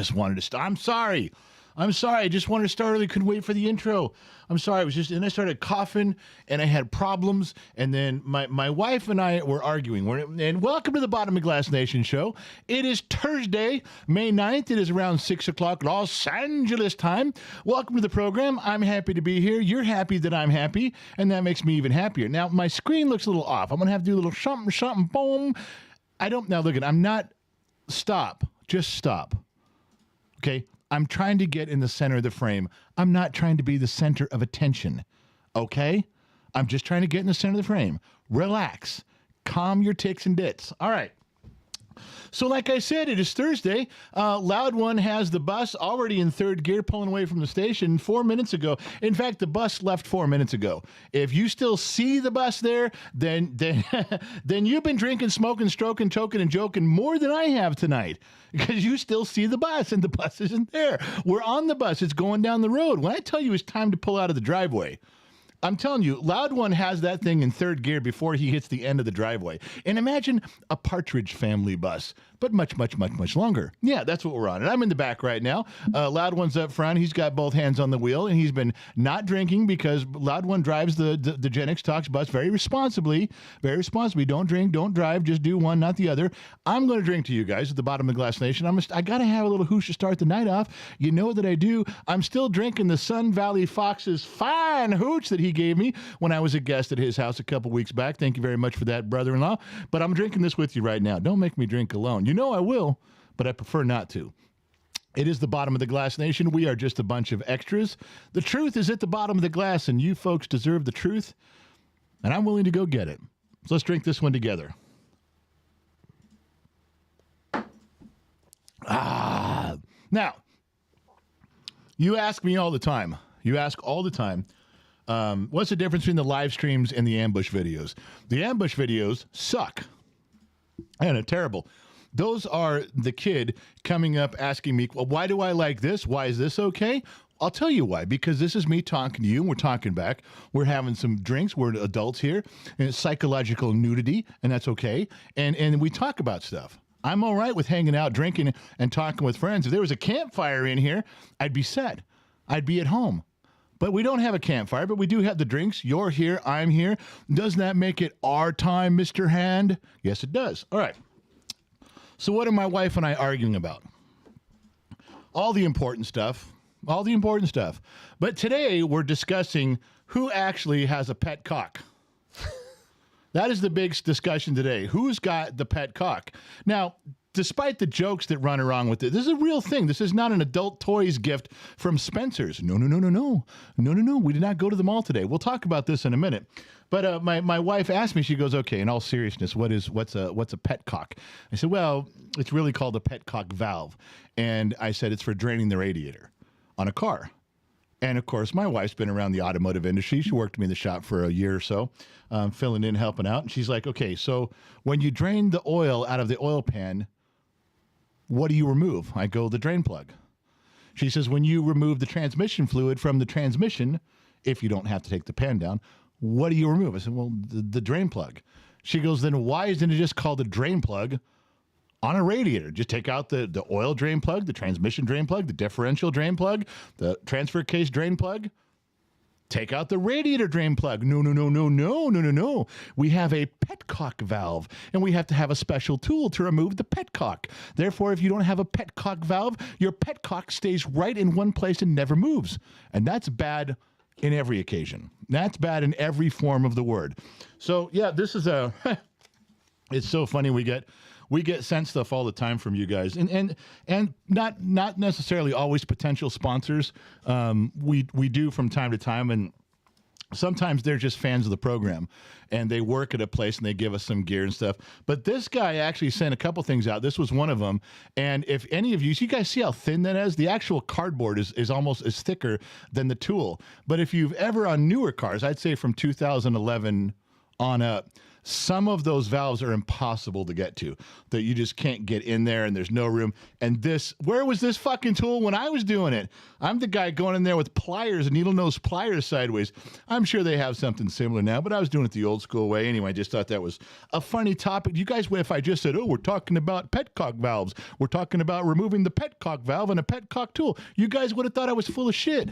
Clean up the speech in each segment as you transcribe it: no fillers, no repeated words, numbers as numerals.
just wanted to start. I'm sorry. I just wanted to start early. Couldn't wait for the intro. I'm sorry. And I started coughing and I had problems. And then my wife and I were arguing. And welcome to the Bottom of Glass Nation show. It is Thursday, May 9th. It is around 6 o'clock Los Angeles time. Welcome to the program. I'm happy to be here. You're happy that I'm happy. And that makes me even happier. Now, my screen looks a little off. I'm going to have to do a little something, boom. Now look, I'm not, stop. Just stop. Okay? I'm trying to get in the center of the frame. I'm not trying to be the center of attention, okay? I'm just trying to get in the center of the frame. Relax. Calm your ticks and dits. All right. So like I said, it is Thursday. Loud One has the bus already in third gear pulling away from the station 4 minutes ago. In fact, the bus left 4 minutes ago. If you still see the bus there, then you've been drinking, smoking, stroking, toking, and joking more than I have tonight because you still see the bus and the bus isn't there. We're on the bus. It's going down the road. When I tell you it's time to pull out of the driveway, I'm telling you, Loud One has that thing in third gear before he hits the end of the driveway. And imagine a Partridge Family bus, but much, much, much, much longer. Yeah, that's what we're on. And I'm in the back right now. Loud One's up front. He's got both hands on the wheel, and he's been not drinking because Loud One drives the Gen X Talks bus very responsibly. Very responsibly. Don't drink, don't drive. Just do one, not the other. I'm going to drink to you guys at the Bottom of the Glass Nation. I got to have a little hoosh to start the night off. You know that I do. I'm still drinking the Sun Valley Fox's fine hooch that he gave me when I was a guest at his house a couple weeks back. Thank you very much for that, brother-in-law. But I'm drinking this with you right now. Don't make me drink alone. You know I will, but I prefer not to. It is the Bottom of the Glass Nation. We are just a bunch of extras. The truth is at the bottom of the glass, and you folks deserve the truth, and I'm willing to go get it. So let's drink this one together. Now, you ask me all the time. You ask all the time, what's the difference between the live streams and the ambush videos? The ambush videos suck. And they're terrible. Those are the kid coming up asking me, well, why do I like this? Why is this okay? I'll tell you why. Because this is me talking to you, and we're talking back. We're having some drinks. We're adults here. And it's psychological nudity, and that's okay. And we talk about stuff. I'm all right with hanging out, drinking, and talking with friends. If there was a campfire in here, I'd be set. I'd be at home. But we don't have a campfire, but we do have the drinks. You're here. I'm here. Doesn't that make it our time, Mr. Hand? Yes, it does. All right. So what are my wife and I arguing about? All the important stuff. All the important stuff. But today we're discussing who actually has a pet cock. That is the big discussion today. Who's got the pet cock? Now, despite the jokes that run around with it, this is a real thing. This is not an adult toys gift from Spencer's. No. We did not go to the mall today. We'll talk about this in a minute. But my wife asked me, she goes, okay, in all seriousness, what's a pet cock? I said, well, it's really called a pet cock valve. And I said, it's for draining the radiator on a car. And, of course, my wife's been around the automotive industry. She worked with me in the shop for a year or so, filling in, helping out. And she's like, okay, so when you drain the oil out of the oil pan, what do you remove? I go, the drain plug. She says, when you remove the transmission fluid from the transmission, if you don't have to take the pan down, what do you remove? I said, well, the drain plug. She goes, then why isn't it just called a drain plug on a radiator? Just take out the oil drain plug, the transmission drain plug, the differential drain plug, the transfer case drain plug. Take out the radiator drain plug. No. We have a petcock valve, and we have to have a special tool to remove the petcock. Therefore, if you don't have a petcock valve, your petcock stays right in one place and never moves. And that's bad in every occasion. That's bad in every form of the word. So, yeah, this is it's so funny. We get sent stuff all the time from you guys, and not necessarily always potential sponsors. We do from time to time, and sometimes they're just fans of the program, and they work at a place and they give us some gear and stuff. But this guy actually sent a couple things out. This was one of them. And if any of you guys see how thin that is? The actual cardboard is almost as thicker than the tool. But if you've ever on newer cars, I'd say from 2011 on up, some of those valves are impossible to get to, that you just can't get in there and there's no room. And where was this fucking tool when I was doing it? I'm the guy going in there with pliers, needle nose pliers sideways. I'm sure they have something similar now, but I was doing it the old school way. Anyway, I just thought that was a funny topic. You guys, if I just said, oh, we're talking about petcock valves, we're talking about removing the petcock valve and a petcock tool, you guys would have thought I was full of shit.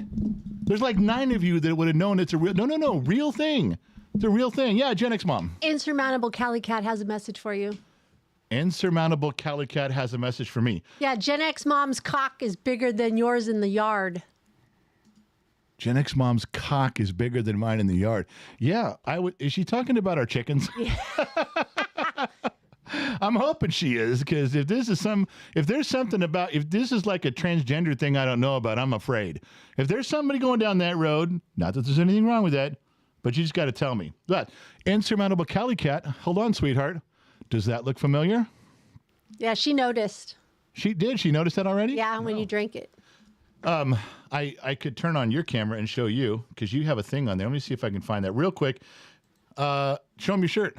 There's like 9 of you that would have known it's a real thing. It's a real thing. Yeah, Gen X Mom. Insurmountable Cali Cat has a message for you. Insurmountable Cali Cat has a message for me. Yeah, Gen X Mom's cock is bigger than yours in the yard. Gen X Mom's cock is bigger than mine in the yard. Yeah, is she talking about our chickens? Yeah. I'm hoping she is, because if this is if this is like a transgender thing I don't know about, I'm afraid. If there's somebody going down that road, not that there's anything wrong with that, but you just got to tell me. But Insurmountable Cali Cat, hold on, sweetheart. Does that look familiar? Yeah, she noticed. She did? She noticed that already? Yeah, when you drink it. I could turn on your camera and show you, because you have a thing on there. Let me see if I can find that real quick. Show them your shirt.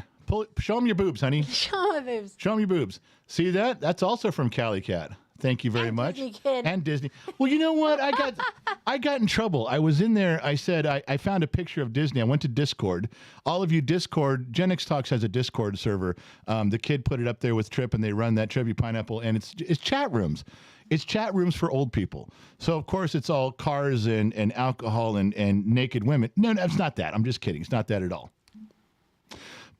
Show them your boobs, honey. Show them boobs. Show them your boobs. See that? That's also from Cali Cat. Thank you very much. Disney Kid. And Disney. Well, you know what? I got in trouble. I was in there. I said, I found a picture of Disney. I went to Discord. All of you Discord, Gen X Talks has a Discord server. The kid put it up there with Trip, and they run that Trippy Pineapple, and it's chat rooms. It's chat rooms for old people. So, of course, it's all cars and alcohol and naked women. No, it's not that. I'm just kidding. It's not that at all.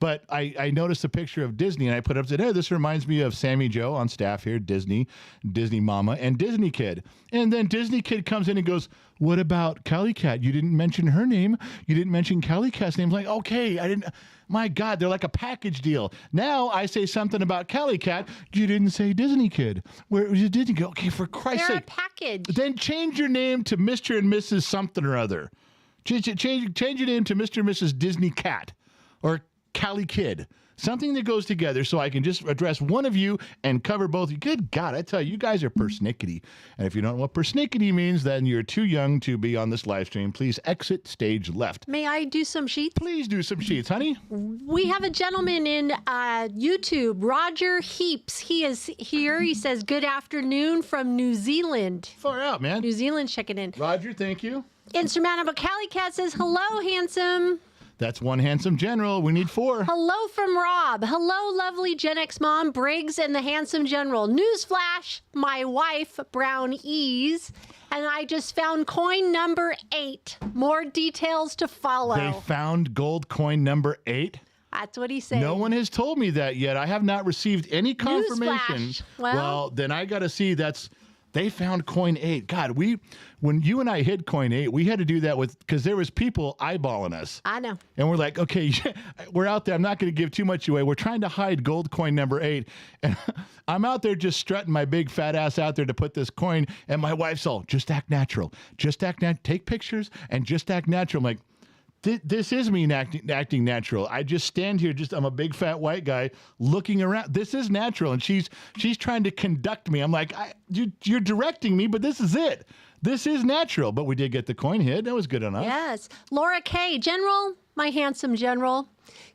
But I noticed a picture of Disney, and I put up, said, hey, this reminds me of Sammy Joe on staff here, Disney Mama, and Disney Kid. And then Disney Kid comes in and goes, what about Cali Cat? You didn't mention her name. You didn't mention Cali Cat's name. Like, okay, I didn't. My God, they're like a package deal. Now I say something about Cali Cat. You didn't say Disney Kid. Where was Disney Kid? Okay, for Christ's sake. They're a package. Then change your name to Mr. and Mrs. something or other. Change your name to Mr. and Mrs. Disney Cat or Cali Kid. Something that goes together so I can just address one of you and cover both of you. Good God, I tell you, you guys are persnickety. And if you don't know what persnickety means, then you're too young to be on this live stream. Please exit stage left. May I do some sheets? Please do some sheets, honey. We have a gentleman in YouTube, Roger Heaps. He is here. He says, good afternoon from New Zealand. Far out, man. New Zealand checking in. Roger, thank you. Insurmountable Cali Cat says, hello, handsome. That's one handsome general. We need 4. Hello from Rob. Hello, lovely Gen X Mom, Briggs, and the handsome general. Newsflash, my wife, Brown Ease, and I just found coin number 8. More details to follow. They found gold coin number 8? That's what he said. No one has told me that yet. I have not received any confirmation. Newsflash. Well, then I got to see they found coin 8. God, when you and I hid coin 8, we had to do that because there was people eyeballing us. I know. And we're like, okay, we're out there. I'm not going to give too much away. We're trying to hide gold coin number 8. And I'm out there just strutting my big fat ass out there to put this coin. And my wife's all, just act natural. Just act natural. Take pictures and just act natural. I'm like, this is me acting natural. I just stand here, I'm a big fat white guy looking around. This is natural, and she's trying to conduct me. I'm like, you're directing me, but this is it. This is natural. But we did get the coin hit. That was good enough. Yes. Laura K. General, my handsome general,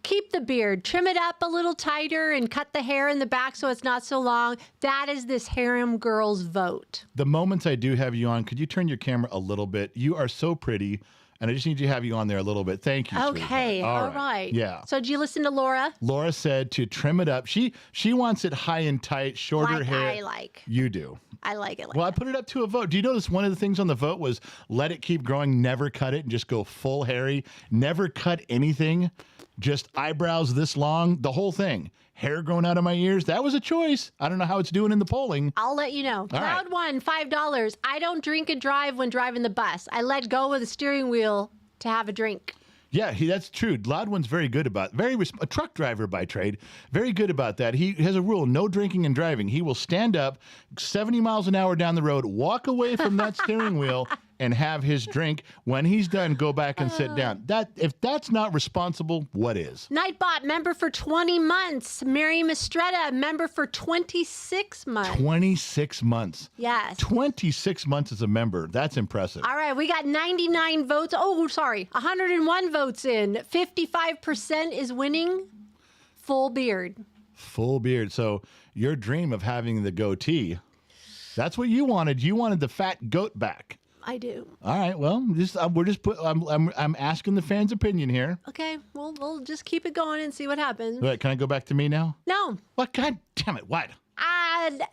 keep the beard, trim it up a little tighter, and cut the hair in the back so it's not so long. That is this harem girl's vote. The moments I do have you on, could you turn your camera a little bit? You are so pretty. And I just need to have you on there a little bit. Thank you. Okay. All right. Yeah. So did you listen to Laura? Laura said to trim it up. She wants it high and tight, shorter hair. I like. You do. I like it. Well, I put it up to a vote. Do you notice one of the things on the vote was let it keep growing, never cut it, and just go full hairy, never cut anything, just eyebrows this long, the whole thing. Hair growing out of my ears. That was a choice. I don't know how it's doing in the polling. I'll let you know. Cloud One, $5. I don't drink and drive when driving the bus. I let go of the steering wheel to have a drink. Yeah, that's true. Loudwin's very good about a truck driver by trade. Very good about that. He has a rule: no drinking and driving. He will stand up 70 miles an hour down the road, walk away from that steering wheel, and have his drink. When he's done, go back and sit down. If that's not responsible, what is? Nightbot, member for 20 months. Mary Mistretta, member for 26 months. 26 months. Yes. 26 months as a member. That's impressive. All right, we got 99 votes. Oh, sorry, 101 votes in. 55% is winning. Full beard. Full beard. So your dream of having the goatee, that's what you wanted. You wanted the fat goat back. I do. All right. Well, I'm asking the fans' opinion here. Okay, well, we'll just keep it going and see what happens. Wait, can I go back to me now? No. What? God damn it! What?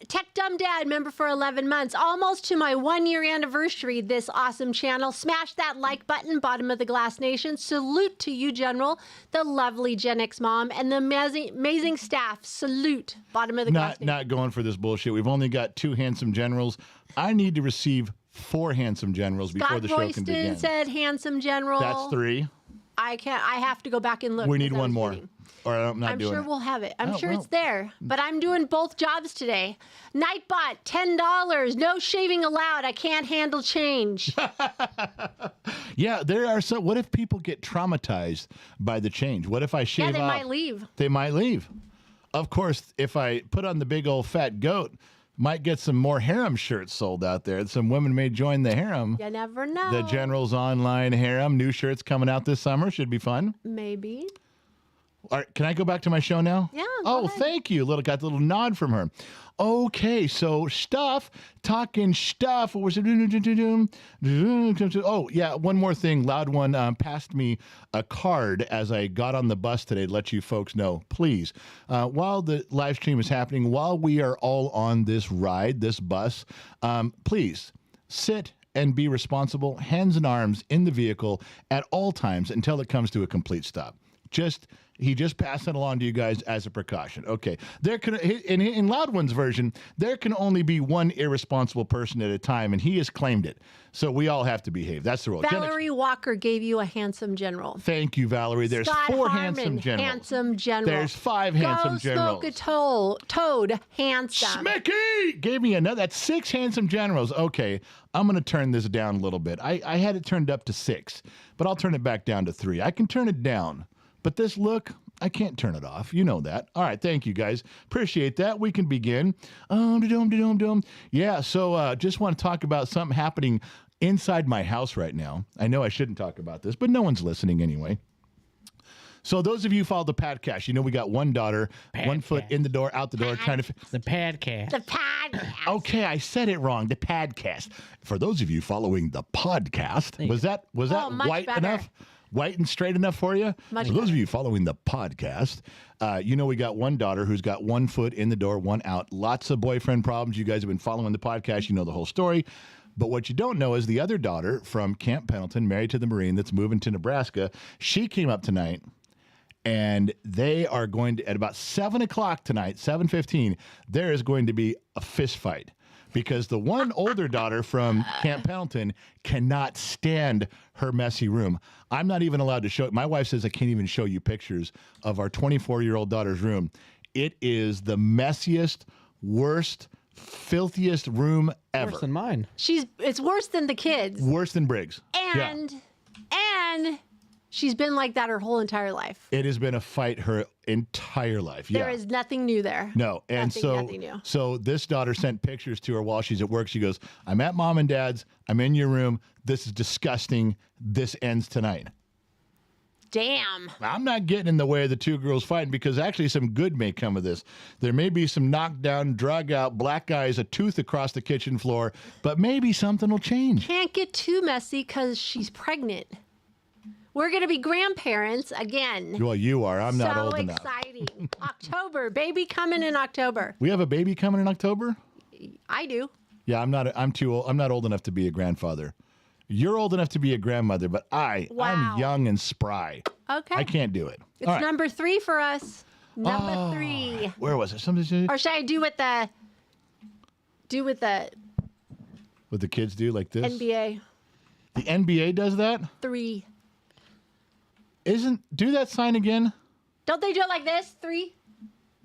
Tech Dumb Dad, member for 11 months, almost to my 1-year anniversary. This awesome channel. Smash that like button, bottom of the glass nation. Salute to you, General, the lovely Gen X mom, and the amazing staff. Salute, bottom of the glass nation. Not going for this bullshit. We've only got 2 handsome generals. I need to receive 4 handsome generals before the show can begin. Scott said handsome general. That's 3. I can't. I have to go back and look. We need one more. Or I'm not doing it. I'm sure we'll have it. I'm sure well. it's there. But I'm doing both jobs today. Nightbot, $10. No shaving allowed. I can't handle change. Yeah, there are some. What if people get traumatized by the change? What if I shave off? Yeah, they might leave. They might leave. Of course, if I put on the big old fat goat, might get some more harem shirts sold out there. Some women may join the harem. You never know. The General's online harem. New shirts coming out this summer. Should be fun. Maybe. All right, can I go back to my show now? Yeah. Oh, ahead. thank you. Got the little nod from her. Okay, so talking stuff. What was it? Oh, yeah, one more thing. Loud One passed me a card as I got on the bus today to let you folks know, please, while the live stream is happening, while we are all on this ride, this bus, please sit and be responsible, hands and arms in the vehicle at all times until it comes to a complete stop. He just passed it along to you guys as a precaution. Okay. In Loud One's version, there can only be one irresponsible person at a time, and he has claimed it. So we all have to behave. That's the rule. Valerie Walker gave you a handsome general. Thank you, Valerie. There's Scott 4 Harmon, handsome generals. Handsome general. There's 5 handsome generals. Go smoke a toad. Handsome. Smicky gave me another. That's 6 handsome generals. Okay, I'm going to turn this down a little bit. I had it turned up to 6, but I'll turn it back down to 3. I can turn it down. But this look, I can't turn it off. You know that. All right. Thank you, guys. Appreciate that. We can begin. Yeah. So just want to talk about something happening inside my house right now. I know I shouldn't talk about this, but no one's listening anyway. So those of you who follow the podcast, you know we got one daughter, one foot in the door, out the door, trying to... The podcast. The podcast. Okay, I said it wrong. The podcast. For those of you following the podcast, was that white better. enough? White and straight enough for you? For those of you following the podcast, you know we got one daughter who's got 1 foot in the door, 1 out. Lots of boyfriend problems. You guys have been following the podcast. You know the whole story. But what you don't know is the other daughter from Camp Pendleton, married to the Marine that's moving to Nebraska, she came up tonight, and they are going to, at about 7 o'clock tonight, 7:15, there is going to be a fist fight. Because the one older daughter from Camp Pendleton cannot stand her messy room. I'm not even allowed to show it. My wife says I can't even show you pictures of our 24-year-old daughter's room. It is the messiest, worst, filthiest room ever. Worse than mine. It's worse than the kids. Worse than Briggs. And she's been like that her whole entire life. It has been a fight her entire life. There is nothing new there. No. And nothing new. So this daughter sent pictures to her while she's at work. She goes, I'm at mom and dad's. I'm in your room. This is disgusting. This ends tonight. Damn. I'm not getting in the way of the 2 girls fighting because actually some good may come of this. There may be some knockdown, drug out, black eyes, a tooth across the kitchen floor, but maybe something will change. Can't get too messy because she's pregnant. We're going to be grandparents again. Well, you are. I'm not old enough. So exciting. October. Baby coming in October. We have a baby coming in October? I do. Yeah, I'm too old. I'm not old enough to be a grandfather. You're old enough to be a grandmother, but I'm young and spry. Okay. I can't do it. It's number 3 for us. Number 3. Where was it? Somebody Or should I do what the what the kids do like this? NBA? The NBA does that? 3. Do that sign again? Don't they do it like this? 3?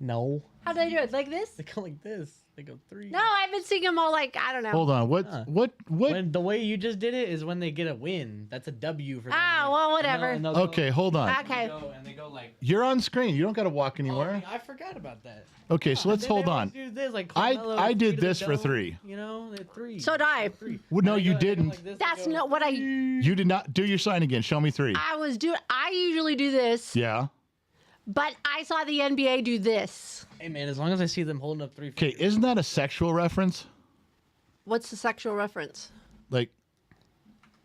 No. How do they do it? Like this? They go like this. They go 3. No, I've been seeing them all like, I don't know. Hold on. What? When the way you just did it is when they get a win. That's a W for them. Ah, well, whatever. And they'll go- Okay, hold on. Okay. And they go like. You're on screen. You don't got to walk Oh, anywhere. I forgot about that. Okay, so let's And then hold they on. always do this, like I Carmelo, did three to the this for dome, 3. You know, they're 3. So did I. 3. Well, no, And you they go didn't. like this, That's they go- not what I You did not do your sign again. Show me 3. was doing. I usually do this. Yeah. But I saw the NBA do this. Hey man, as long as I see them holding up 3 Okay, fingers. isn't that a sexual reference? What's the sexual reference? Like,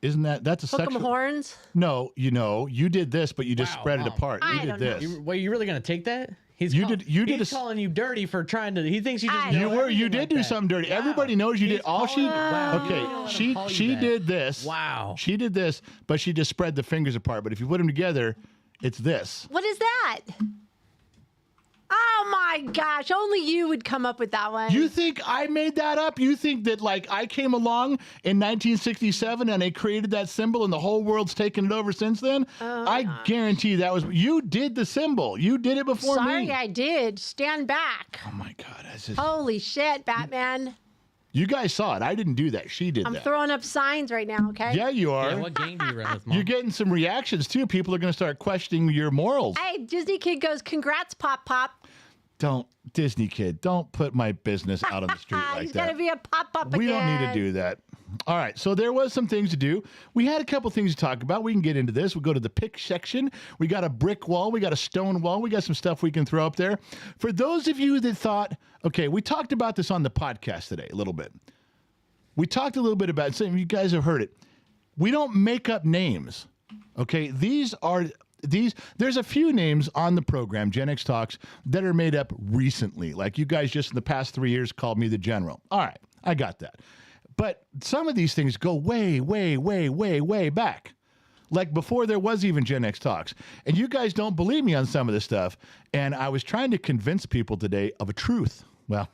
isn't that's a Hook 'em sexual? horns? No, you did this, but you just Wow, spread it Mom. apart. I You did don't know. this. Wait, you really gonna take that? He's You did he's a- calling you dirty for trying to. He thinks you just. I know know. You everything did like do that. something dirty. Wow. Everybody knows you did. He's All she calling you- wow, you okay. don't let him call you that. Did this. Wow. She did this, but she just spread the fingers apart. But if you put them together, it's this. What is that? Oh my gosh, only you would come up with that one. You think I made that up? You think that like I came along in 1967 and I created that symbol and the whole world's taken it over since then? I guarantee that was you did the symbol. You did it before Sorry, me. I did. Stand back. Oh my God! That's just, Holy shit, Batman. you guys saw it. I didn't do that. She did I'm that. throwing up signs right now, okay? Yeah, you are. Yeah, what gang do you run with, Mom? You're getting some reactions too. People are going to start questioning your morals. Hey, Disney Kid goes, congrats, Pop Pop. Don't, Disney kid, don't put my business out on the street like He's that. got to be a Pop Pop again. We don't need to do that. All right, so there was some things to do. We had a couple things to talk about. We can get into this. We'll go to the pick section. We got a brick wall. We got a stone wall. We got some stuff we can throw up there. For those of you that thought, okay, we talked about this on the podcast today a little bit. We talked a little bit about it. Some of you guys have heard it. We don't make up names. Okay, there's a few names on the program, Gen X Talks, that are made up recently. Like you guys just in the past 3 years called me the General. All right, I got that. But some of these things go way, way, way, way, way back. Like before there was even Gen X Talks. And you guys don't believe me on some of this stuff. And I was trying to convince people today of a truth. Well,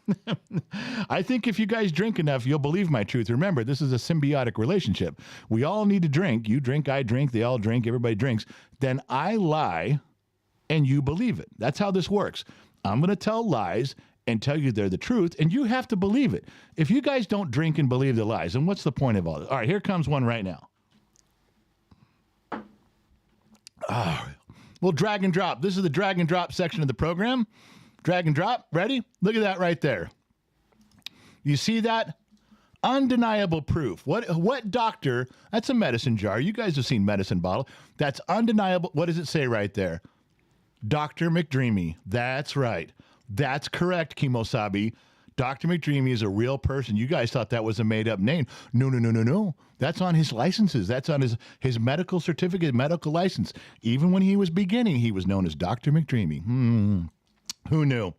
I think if you guys drink enough, you'll believe my truth. Remember, this is a symbiotic relationship. We all need to drink. You drink, I drink, they all drink, everybody drinks. Then I lie and you believe it. That's how this works. I'm going to tell lies and tell you they're the truth, and you have to believe it. If you guys don't drink and believe the lies, then what's the point of all this? All right, here comes one right now. We'll drag and drop. This is the drag and drop section of the program. Drag and drop. Ready? Look at that right there. You see that? Undeniable proof. What doctor? That's a medicine jar. You guys have seen medicine bottle. That's undeniable. What does it say right there? Dr. McDreamy. That's right. That's correct, Kimosabi. Dr. McDreamy is a real person. You guys thought that was a made-up name. No. That's on his licenses. That's on his medical certificate, medical license. Even when he was beginning, he was known as Dr. McDreamy. Who knew?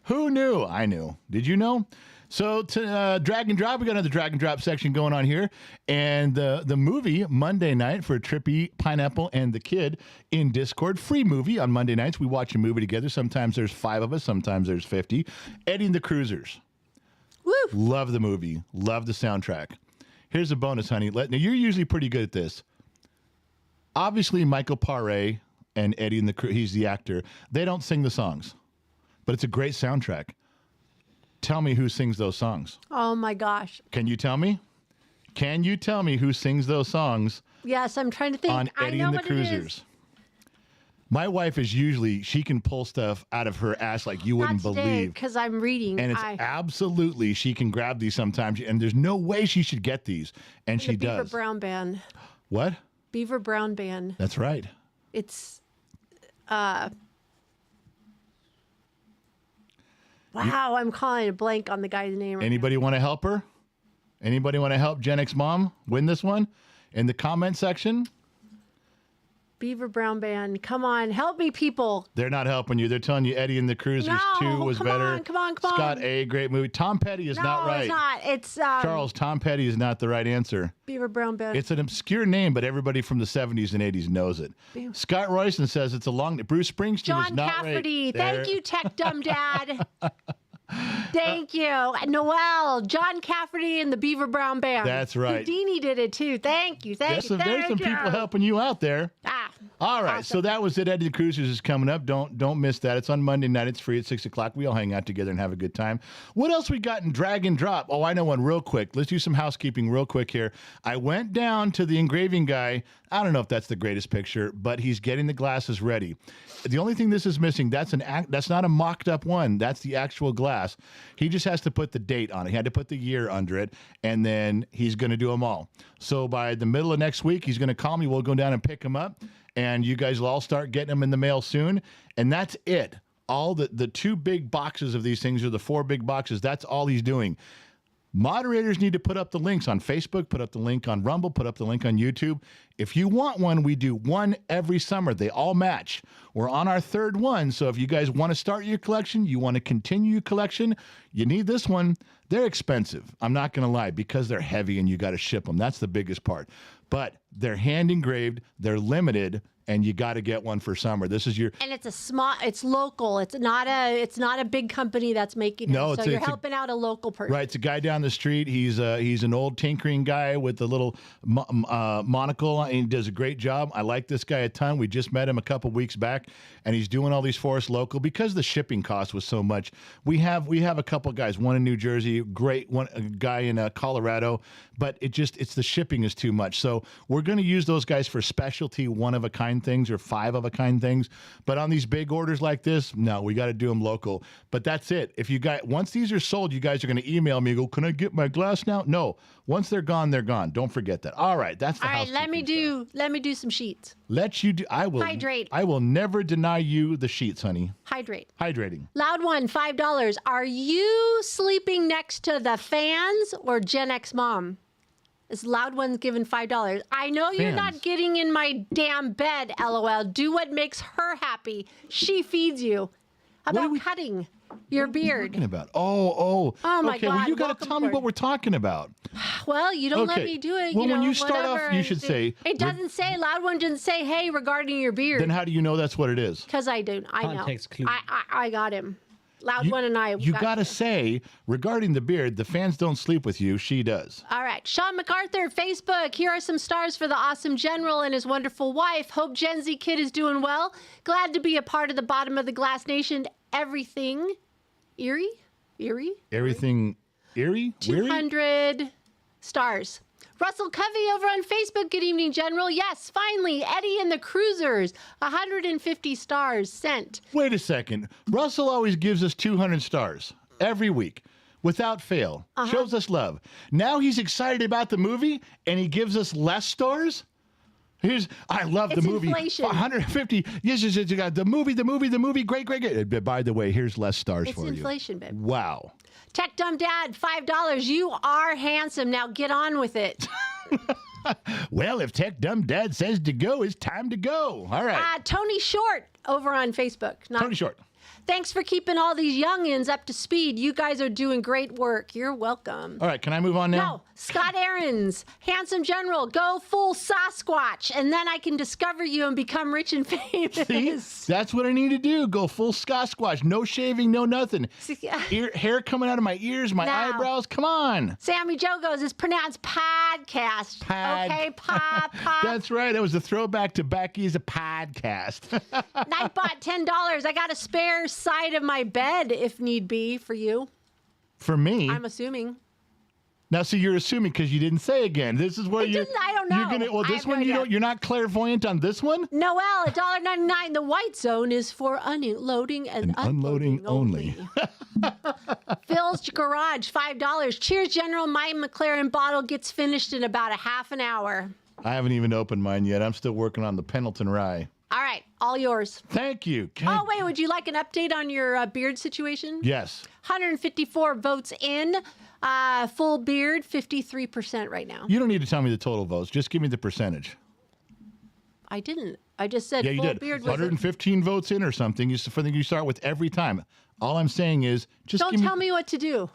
Who knew? I knew. Did you know? So to drag and drop, we got another drag and drop section going on here. And the movie Monday night for Trippy, Pineapple, and the Kid in Discord. Free movie on Monday nights. We watch a movie together. Sometimes there's 5 of us. Sometimes there's 50. Eddie and the Cruisers. Woo. Love the movie. Love the soundtrack. Here's a bonus, honey. Now, you're usually pretty good at this. Obviously, Michael Paré and Eddie and he's the actor. They don't sing the songs. But it's a great soundtrack. Tell me who sings those songs. Oh my gosh. Can you tell me? Can you tell me who sings those songs Yes, I'm trying to think. on I Eddie know and the what it is. Cruisers? My wife is usually, she can pull stuff out of her ass like you wouldn't believe. Because I'm reading. And it's absolutely, she can grab these sometimes, and there's no way she should get these, and she the Beaver does. Brown Band. What? Beaver Brown Band. That's right. It's wow, I'm calling a blank on the guy's name. Right Anybody want to help her? Anybody want to help Gen X Mom win this one? In the comment section? Beaver Brown Band. Come on, help me, people. They're not helping you. They're telling you Eddie and the Cruisers 2 was come better. on, come on. Scott A, great movie. Tom Petty is not right. it's not. It's Charles, Tom Petty is not the right answer. Beaver Brown Band. It's an obscure name, but everybody from the 70s and 80s knows it. Scott Royston says it's a long... Bruce Springsteen is John not Cafferty. right. Thank you, Tech Dumb Dad. Thank you. Noel, John Cafferty and the Beaver Brown Band. That's right. Houdini did it too. Thank you. Thank you. There's some people helping you out there. All right, awesome. so that was it. Eddie the Cruisers is coming up. Don't miss that. It's on Monday night. It's free at 6 o'clock. We all hang out together and have a good time. What else we got in drag and drop? Oh, I know one real quick. Let's do some housekeeping real quick here. I went down to the engraving guy I don't know if that's the greatest picture, but he's getting the glasses ready. The only thing this is missing, that's not a mocked up one. That's the actual glass. He just has to put the date on it. He had to put the year under it, and then he's going to do them all. So by the middle of next week, he's going to call me. We'll go down and pick him up, and you guys will all start getting them in the mail soon. And that's it. All the 2 big boxes of these things, or the 4 big boxes, that's all he's doing. Moderators need to put up the links on Facebook, put up the link on Rumble, put up the link on YouTube. If you want one, we do one every summer. They all match. We're on our 3rd one, so if you guys want to start your collection, you want to continue your collection, you need this one. They're expensive. I'm not going to lie, because they're heavy and you got to ship them. That's the biggest part. But they're hand engraved, they're limited, and you got to get one for summer. This is your... And it's local. It's not a big company that's making it. No, so you're helping out a local person. Right, it's a guy down the street. He's an old tinkering guy with a little monocle, and he does a great job. I like this guy a ton. We just met him a couple weeks back, and he's doing all these for us local because the shipping cost was so much. We have a couple guys, one in New Jersey, a guy in Colorado, but it's the shipping is too much. So we're going to use those guys for specialty one-of-a-kind things or 5-of-a-kind things. But on these big orders like this, no, we got to do them local. But that's it. If you guys, once these are sold, you guys are going to email me and go, can I get my glass now? No. Once they're gone, they're gone. Don't forget that. All right, that's the All right, let me do some sheets. Let you do. I will Hydrate. I will never deny you the sheets, honey. Hydrating. Hydrating. Loud one, $5. Are you sleeping next to the fans or Gen X mom? This loud one's given $5. I know you're not Fans. getting in my damn bed, LOL. Do what makes her happy. She feeds you. How about cutting your beard? Talking about? Oh my okay, well, God, you got to welcome tell me aboard. what we're talking about. Well, you don't let Okay. me do it. Well, when you start whatever. off, you should say. It doesn't say, loud one doesn't say, hey, regarding your beard. Then how do you know that's what it is? Because I do. I know. Context clue. I got him. Loud one and I. You got to say, regarding the beard, the fans don't sleep with you. She does. All right. Sean MacArthur, Facebook. Here are some stars for the awesome general and his wonderful wife. Hope Gen Z Kid is doing well. Glad to be a part of the bottom of the glass nation. Everything. Eerie? Everything eerie? Weary? 200 stars. Russell Covey over on Facebook. Good evening, General. Yes, finally. Eddie and the Cruisers. 150 stars sent. Wait a second. Russell always gives us 200 stars every week. Without fail. Shows us love. Now he's excited about the movie and he gives us less stars? I love It's the movie. inflation. 150. Yes, you got the movie. Great. By the way, here's less stars It's for inflation, you. babe. Wow. Tech Dumb Dad, $5. You are handsome. Now get on with it. Well, if Tech Dumb Dad says to go, it's time to go. All right. Tony Short over on Facebook. Tony Short. Thanks for keeping all these youngins up to speed. You guys are doing great work. You're welcome. All right, can I move on now? No, Scott Aarons, handsome general, go full Sasquatch, and then I can discover you and become rich and famous. See? That's what I need to do. Go full Sasquatch. No shaving, no nothing. Hair coming out of my ears, my No. eyebrows. Come on. Sammy Joe goes, it's pronounced podcast. Okay, pop. That's right. That was a throwback to Becky's a podcast. Nightbot, $10. I got a spare side of my bed if need be for you. For me. I'm assuming. Now, see, you're assuming because you didn't say again. This is where you're. I don't know. You're gonna. Well, I this have no one, idea. you're not clairvoyant on this one. Noel, $1.99. The white zone is for unloading and Unloading only. Phil's Garage, $5. Cheers, General. My McLaren bottle gets finished in about a half an hour. I haven't even opened mine yet. I'm still working on the Pendleton Rye. All right, all yours. Thank you. Oh, wait, would you like an update on your beard situation? Yes. 154 votes in. Full beard, 53% right now. You don't need to tell me the total votes. Just give me the percentage. I didn't. I just said Yeah, you full did. beard was 115 votes in or something. You start with every time. All I'm saying is just Don't tell me what to do.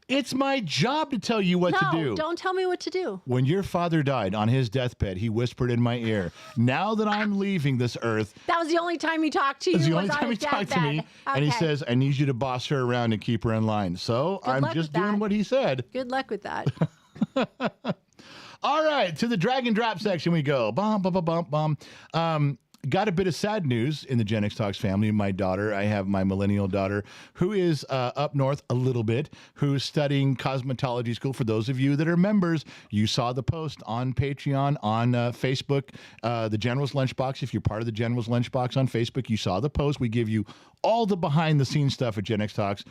It's my job to tell you what to do. No, don't tell me what to do. When your father died on his deathbed, he whispered in my ear, now that I'm leaving this earth, That was the only time he talked to you. it's the only was on time he his talked to me, deathbed. and he Okay. says, I need you to boss her around and keep her in line. So Good I'm luck just with doing that. what he said. Good luck with that. All right, to the drag and drop section we go. Bum, bum, bum, bum, bum. got a bit of sad news in the Gen X Talks family. My daughter, I have my millennial daughter, who is up north a little bit, who's studying cosmetology school. For those of you that are members, you saw the post on Patreon, on Facebook, the General's Lunchbox. If you're part of the General's Lunchbox on Facebook, you saw the post. We give you all the behind-the-scenes stuff at Gen X Talks.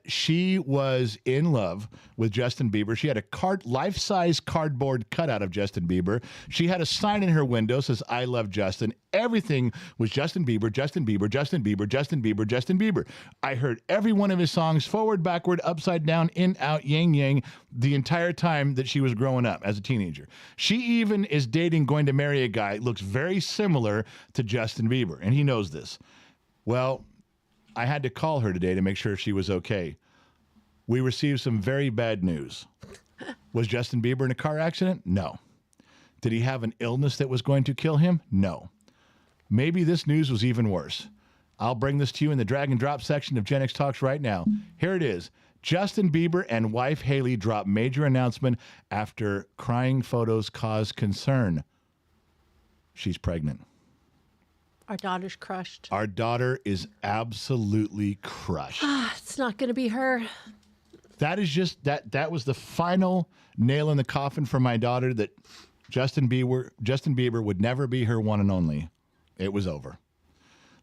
She was in love with Justin Bieber. She had a life-size cardboard cutout of Justin Bieber. She had a sign in her window that says, "I love Justin." Everything was Justin Bieber, Justin Bieber, Justin Bieber, Justin Bieber, Justin Bieber. I heard every one of his songs, forward, backward, upside down, in, out, yang, yang, the entire time that she was growing up as a teenager. She even is going to marry a guy looks very similar to Justin Bieber, and he knows this. Well, I had to call her today to make sure she was okay. We received some very bad news. Was Justin Bieber in a car accident? No. Did he have an illness that was going to kill him? No. Maybe this news was even worse. I'll bring this to you in the drag and drop section of Gen X Talks right now. Here it is. Justin Bieber and wife Haley drop major announcement after crying photos cause concern. She's pregnant. Our daughter's crushed. Our daughter is absolutely crushed. It's not going to be her. That is just that was the final nail in the coffin for my daughter, that Justin Bieber would never be her one and only. It was over.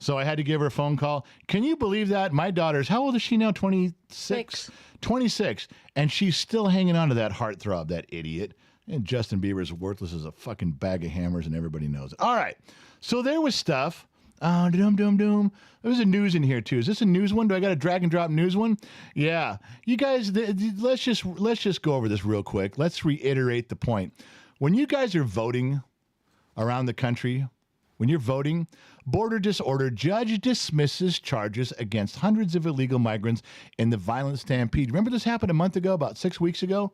So I had to give her a phone call. Can you believe that? My daughter's, how old is she now? 26? 26. And she's still hanging on to that heartthrob, that idiot. And Justin Bieber's worthless as a fucking bag of hammers, and everybody knows it. All right. So there was stuff. There was a news in here too. Is this a news one? Do I got a drag and drop news one? Yeah. You guys, let's just go over this real quick. Let's reiterate the point. When you guys are voting around the country, when you're voting, border disorder, judge dismisses charges against hundreds of illegal migrants in the violent stampede. Remember this happened a month ago, about 6 weeks ago?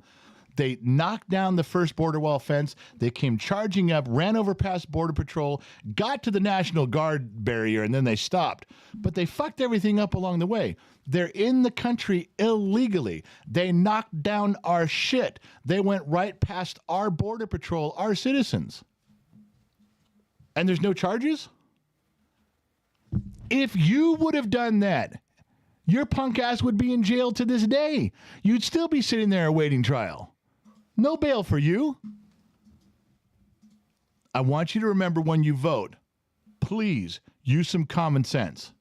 They knocked down the first border wall fence. They came charging up, ran over past Border Patrol, got to the National Guard barrier, and then they stopped. But they fucked everything up along the way. They're in the country illegally. They knocked down our shit. They went right past our Border Patrol, our citizens. And there's no charges? If you would have done that, your punk ass would be in jail to this day. You'd still be sitting there awaiting trial. No bail for you. I want you to remember when you vote, please use some common sense.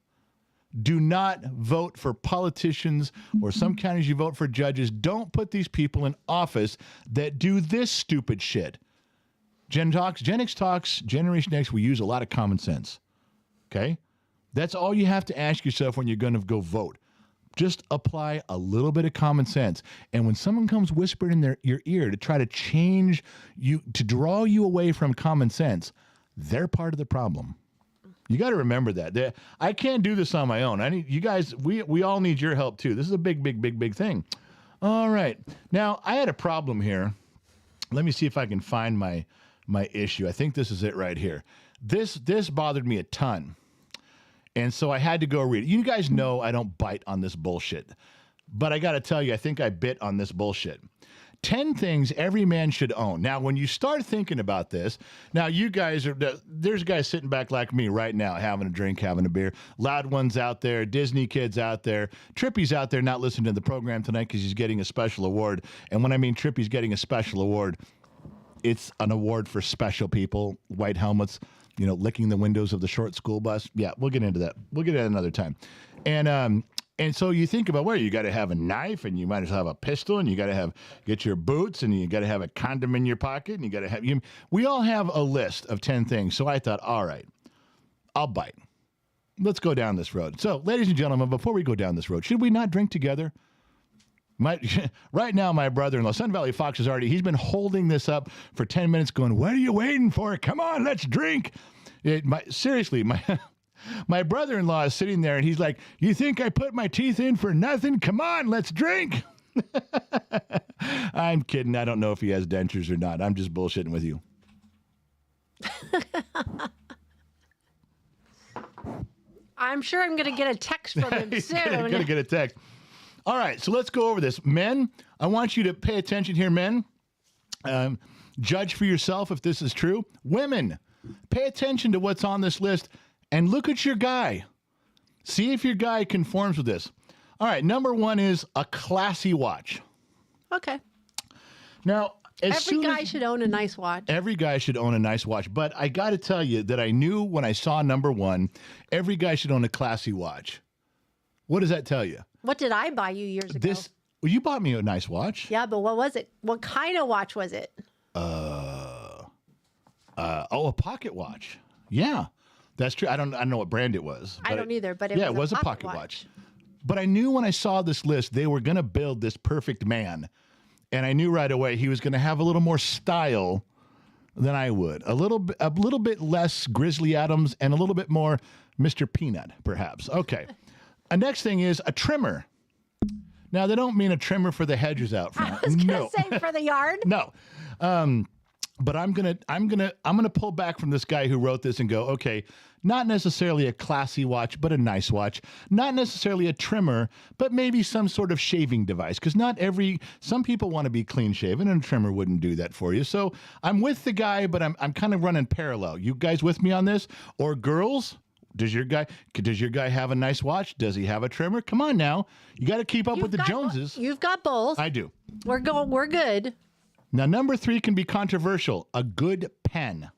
Do not vote for politicians, or some counties you vote for judges. Don't put these people in office that do this stupid shit. Gen X Talks, Generation X, we use a lot of common sense. Okay? That's all you have to ask yourself when you're going to go vote. Just apply a little bit of common sense. And when someone comes whispering in your ear to try to change you, to draw you away from common sense, they're part of the problem. You got to remember that. I can't do this on my own. I need you guys. We all need your help too. This is a big thing. All right. Now I had a problem here. Let me see if I can find my issue. I think this is it right here. This bothered me a ton. And so I had to go read it. You guys know I don't bite on this bullshit. But I got to tell you, I think I bit on this bullshit. 10 things every man should own. Now, when you start thinking about this, now you guys there's guys sitting back like me right now, having a drink, having a beer. Loud One's out there, Disney Kid's out there. Trippy's out there not listening to the program tonight because he's getting a special award. And when I mean Trippy's getting a special award, it's an award for special people, white helmets, licking the windows of the short school bus. Yeah, we'll get into that. We'll get into that another time. And so you think about you got to have a knife, and you might as well have a pistol, and you got to get your boots, and you got to have a condom in your pocket, and you got to have we all have a list of 10 things. So I thought, all right, I'll bite. Let's go down this road. So, ladies and gentlemen, before we go down this road, should we not drink together? Right now, my brother-in-law, Sun Valley Fox, he's been holding this up for 10 minutes going, what are you waiting for? Come on, let's drink. Seriously, my brother-in-law is sitting there and he's like, you think I put my teeth in for nothing? Come on, let's drink. I'm kidding. I don't know if he has dentures or not. I'm just bullshitting with you. I'm sure I'm going to get a text from him soon. Going to get a text. All right, so let's go over this. Men, I want you to pay attention here, men. Judge for yourself if this is true. Women, Pay attention to what's on this list and look at your guy. See if your guy conforms with this. All right, number 1 is a classy watch. Okay. Now, Every guy should own a nice watch. Every guy should own a nice watch. But I got to tell you that I knew when I saw number 1, every guy should own a classy watch. What does that tell you? What did I buy you years ago? Well, you bought me a nice watch. Yeah, but what was it? What kind of watch was it? A pocket watch. Yeah, that's true. I don't know what brand it was. I don't either, but it was a pocket watch. But I knew when I saw this list, they were going to build this perfect man. And I knew right away he was going to have a little more style than I would. A little bit less Grizzly Adams and a little bit more Mr. Peanut, perhaps. Okay. Next thing is a trimmer. Now, they don't mean a trimmer for the hedges out front. I was going to say for the yard. No. But I'm gonna pull back from this guy who wrote this and go, okay, not necessarily a classy watch, but a nice watch. Not necessarily a trimmer, but maybe some sort of shaving device. Because some people want to be clean shaven, and a trimmer wouldn't do that for you. So I'm with the guy, but I'm kind of running parallel. You guys with me on this? Or girls? Does your guy have a nice watch? Does he have a trimmer? Come on now, you got to keep up with the Joneses. You've got both. I do. We're good. Now, number 3 can be controversial. A good pen.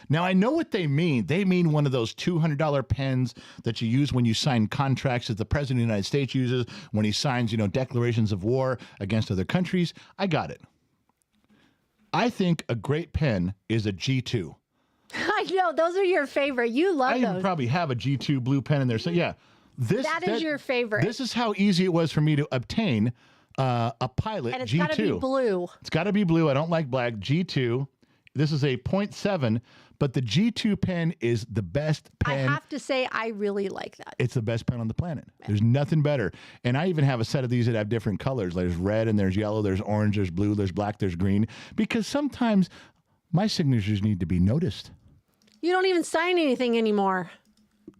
Now, I know what they mean. They mean one of those $200 pens that you use when you sign contracts that the President of the United States uses when he signs, declarations of war against other countries. I got it. I think a great pen is a G2. I know. Those are your favorite. You love those. I even probably have a G2 blue pen in there. So, yeah. That is your favorite. This is how easy it was for me to obtain a Pilot G2. And it's got to be blue. It's got to be blue. I don't like black. G2. This is a 0.7, but the G2 pen is the best pen. I have to say, I really like that. It's the best pen on the planet. There's nothing better. And I even have a set of these that have different colors. There's red and there's yellow, there's orange, there's blue, there's black, there's green. Because sometimes my signatures need to be noticed. You don't even sign anything anymore.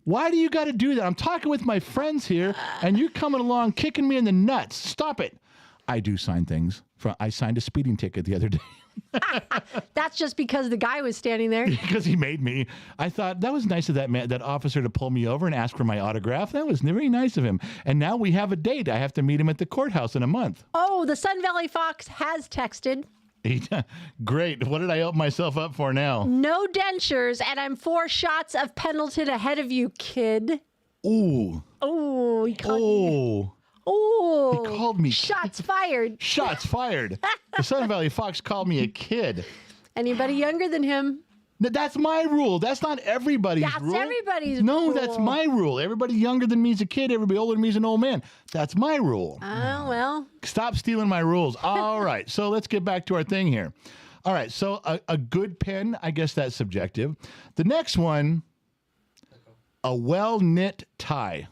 Why do you got to do that? I'm talking with my friends here, and you're coming along kicking me in the nuts. Stop it. I do sign things. I signed a speeding ticket the other day. That's just because the guy was standing there. Because he made me. I thought that was nice of that officer to pull me over and ask for my autograph. That was very nice of him. And now we have a date. I have to meet him at the courthouse in a month. Oh, the Sun Valley Fox has texted. Great. What did I open myself up for now? No dentures, and I'm 4 shots of Pendleton ahead of you, kid. Ooh. Oh, he called you. Oh. He called me. Shots fired. Shots fired. The Sun Valley Fox called me a kid. Anybody younger than him? That's my rule. That's not everybody's rule. That's everybody's rule. No, that's my rule. Everybody younger than me is a kid. Everybody older than me is an old man. That's my rule. Oh, well. Stop stealing my rules. All right. So let's get back to our thing here. All right. So a good pen, I guess that's subjective. The next one, a well-knit tie.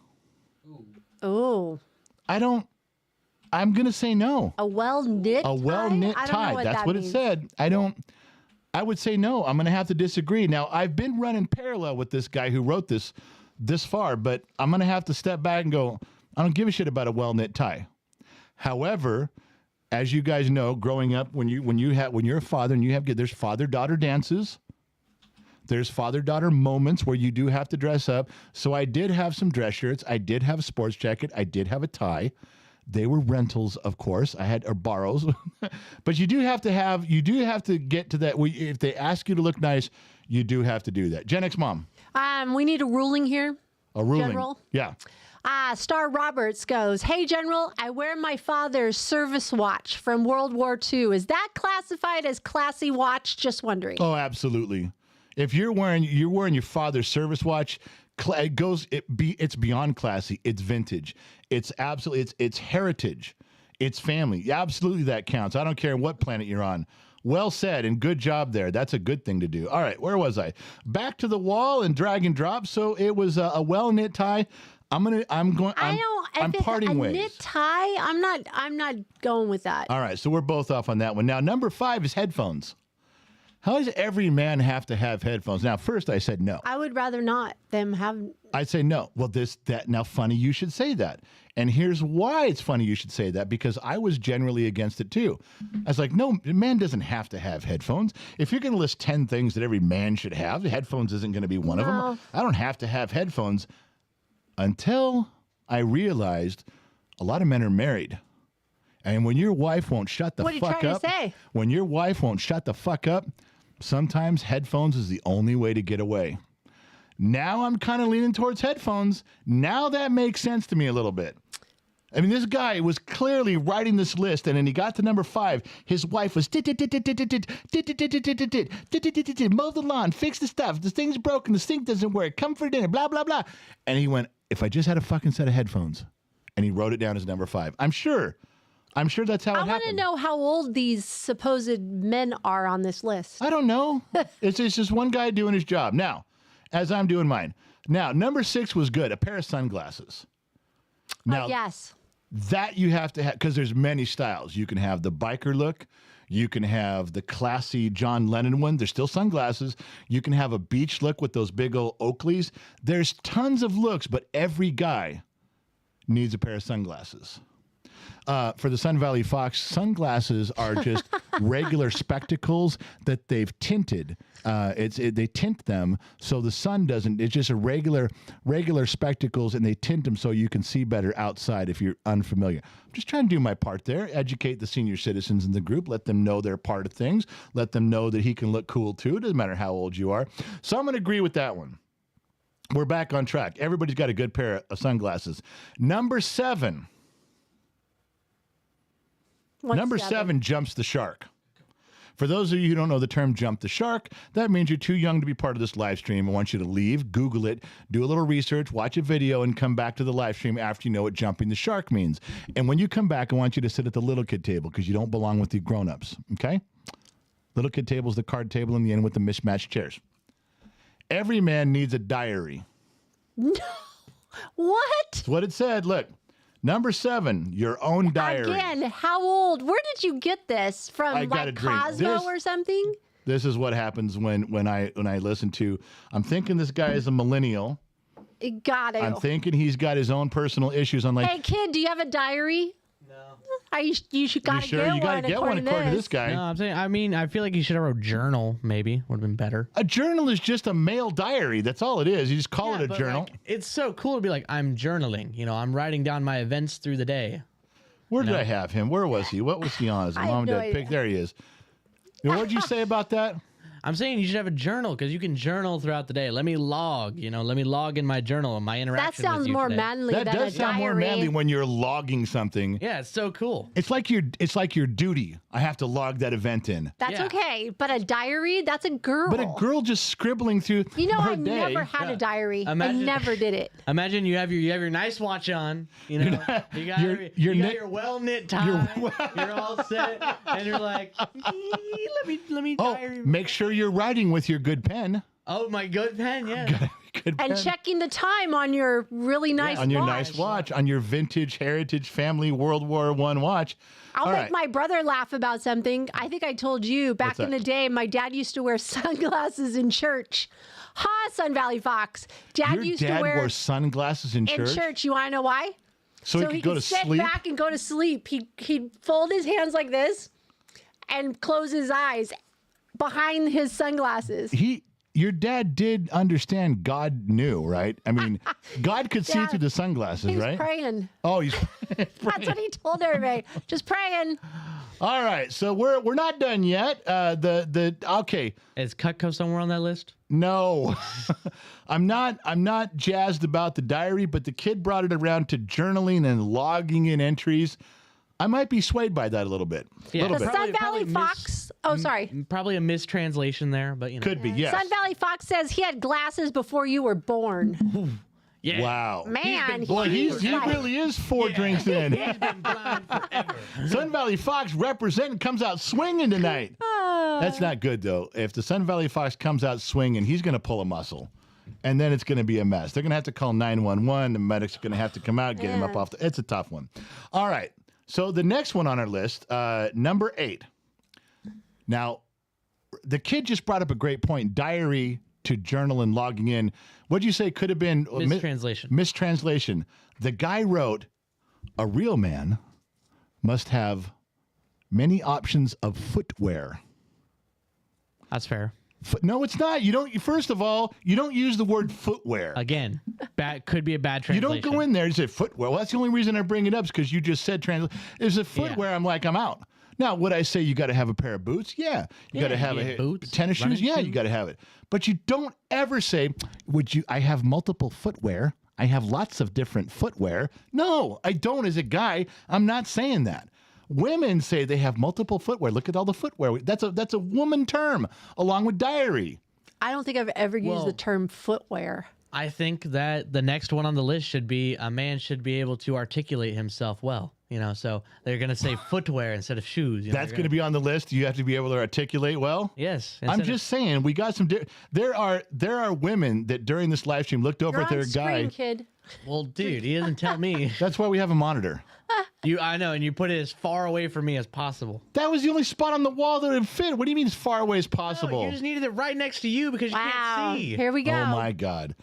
Oh. I'm going to say no. A well-knit tie? A well-knit tie. That's what it said. I would say no. I'm going to have to disagree. Now, I've been running parallel with this guy who wrote this far, but I'm going to have to step back and go, I don't give a shit about a well-knit tie. However, as you guys know, growing up, when you're a father and you have kids, there's father-daughter dances. There's father-daughter moments where you do have to dress up. So I did have some dress shirts. I did have a sports jacket. I did have a tie. They were rentals, of course. Or borrows. But you do have to get to that. If they ask you to look nice, you do have to do that. Gen X Mom. We need a ruling here. A ruling. General. Yeah. Star Roberts goes, hey, General, I wear my father's service watch from World War II. Is that classified as classy watch? Just wondering. Oh, absolutely. If you're wearing your father's service watch, it's beyond classy. It's vintage. It's absolutely, it's heritage. It's family. Absolutely, that counts. I don't care what planet you're on. Well said, and good job there. That's a good thing to do. All right, where was I? Back to the wall and drag and drop. So it was a well-knit tie. I'm parting ways. A knit tie? I'm not going with that. All right, so we're both off on that one. Now, number 5 is headphones. How does every man have to have headphones? Now, first I said no. I would rather not them have. I'd say no. Well, now funny you should say that. And here's why it's funny you should say that, because I was generally against it too. I was like, no, a man doesn't have to have headphones. If you're going to list 10 things that every man should have, headphones isn't going to be one of them. I don't have to have headphones until I realized a lot of men are married. And when your wife won't shut the fuck up. What are you trying to say? When your wife won't shut the fuck up, sometimes headphones is the only way to get away. Now I'm kind of leaning towards headphones. Now that makes sense to me a little bit. I mean, this guy was clearly writing this list, and then he got to number 5. His wife was mow the lawn, fix the stuff. The thing's broken. The sink doesn't work. Come for dinner. Blah blah blah. And he went, if I just had a fucking set of headphones, and he wrote it down as number 5. I'm sure that's how it happened. I want to know how old these supposed men are on this list. I don't know. It's just one guy doing his job. Now, as I'm doing mine. Now, number 6 was good. A pair of sunglasses. Now, yes. That you have to have, because there's many styles. You can have the biker look. You can have the classy John Lennon one. There's still sunglasses. You can have a beach look with those big old Oakleys. There's tons of looks, but every guy needs a pair of sunglasses. For the Sun Valley Fox, sunglasses are just regular spectacles that they've tinted. They tint them so the sun doesn't. It's just a regular spectacles, and they tint them so you can see better outside if you're unfamiliar. I'm just trying to do my part there. Educate the senior citizens in the group. Let them know they're part of things. Let them know that he can look cool too. It doesn't matter how old you are. So I'm going to agree with that one. We're back on track. Everybody's got a good pair of sunglasses. Number 7. Number 7 jumps the shark. For those of you who don't know the term jump the shark, that means you're too young to be part of this live stream. I want you to leave, Google it, do a little research, watch a video, and come back to the live stream after you know what jumping the shark means. And when you come back, I want you to sit at the little kid table because you don't belong with the grown-ups, okay? Little kid table is the card table in the end with the mismatched chairs. Every man needs a diary. No. What? That's what it said. Look. Number 7, your own diary. Again, how old? Where did you get this from? Like Cosmo or something? This is what happens when I listen to. I'm thinking this guy is a millennial. Got it. I'm thinking he's got his own personal issues. I'm like, hey kid, do you have a diary? No. You should gotta sure? get You one. gotta get one according to this guy. No, I'm saying. I mean, I feel like you should have a journal. Maybe would have been better. A journal is just a male diary. That's all it is. You just call it a journal. Like, it's so cool to be like, I'm journaling. You know, I'm writing down my events through the day. Where did I have him? Where was he? What was he on? His mom and dad pick. There he is. What did you say about that? I'm saying you should have a journal because you can journal throughout the day. Let me log, let me log in my journal and my interaction. That sounds more manly that than a diary. does sound more manly when you're logging something. Yeah, it's so cool. It's like your duty. I have to log that event in. That's okay, but a diary, that's a girl. But a girl just scribbling through her I day. never had a diary. I never did it. Imagine you have your nice watch on. You got your well knit tie. You're all set, and you're like, let me diary. Make sure you're writing with your good pen. Oh, my good pen, yeah. Good pen. And checking the time on your really nice watch. On your nice watch, on your vintage Heritage Family World War I watch. I'll make my brother laugh about something. I think I told you back in the day, my dad used to wear sunglasses in church. Sun Valley Fox. Your dad wore sunglasses in church? In church. You want to know why? So he could go to sleep? Sit back and go to sleep. He'd fold his hands like this and close his eyes behind his sunglasses. Your dad did understand God knew, right? I mean, God could see through the sunglasses, right? He's praying. Oh, he's praying. That's what he told everybody. Just praying. All right, so we're not done yet. Okay. Is Cutco somewhere on that list? No. I'm not jazzed about the diary, but the kid brought it around to journaling and logging in entries. I might be swayed by that a little bit. Yeah, the Sun Valley Fox. Sorry. Probably a mistranslation there, but Could be, yes. Sun Valley Fox says he had glasses before you were born. Yeah. Wow. Man, he really is 4 drinks in. He's been blind forever. Sun Valley Fox representing comes out swinging tonight. That's not good, though. If the Sun Valley Fox comes out swinging, he's going to pull a muscle. And then it's going to be a mess. They're going to have to call 911. The medic's going to have to come out, get him up off it's a tough one. All right. So the next one on our list, number 8. Now, the kid just brought up a great point. Diary to journal and logging in. What'd you say could have been? Mistranslation. Mistranslation. The guy wrote, a real man must have many options of footwear. That's fair. No, it's not. You don't. First of all, you don't use the word footwear. Again, could be a bad You translation. don't go in there and say footwear. Well, that's the only reason I bring it up is because you just said translation. Is it footwear? Yeah. I'm like, I'm out. Now, would I say you got to have a pair of boots? Yeah. You got to have boots, tennis shoes? running Yeah, shoes. you got to have it. But you don't ever say, would you? I have multiple footwear. I have lots of different footwear. No, I don't. As a guy, I'm not saying that. Women say they have multiple footwear. Look at all the footwear. That's a woman term, along with diary. I don't think I've ever used the term footwear. I think that the next one on the list should be a man should be able to articulate himself well. So they're going to say footwear instead of shoes. That's going to be on the list. You have to be able to articulate well. Yes. I'm just saying, we got some. There are women that during this live stream looked over You're at their on screen, guy. kid. Well, dude, he doesn't tell me. That's why we have a monitor. I know, and you put it as far away from me as possible. That was the only spot on the wall that would fit. What do you mean as far away as possible? No, you just needed it right next to you because you Wow. can't see. Here we go. Oh my God!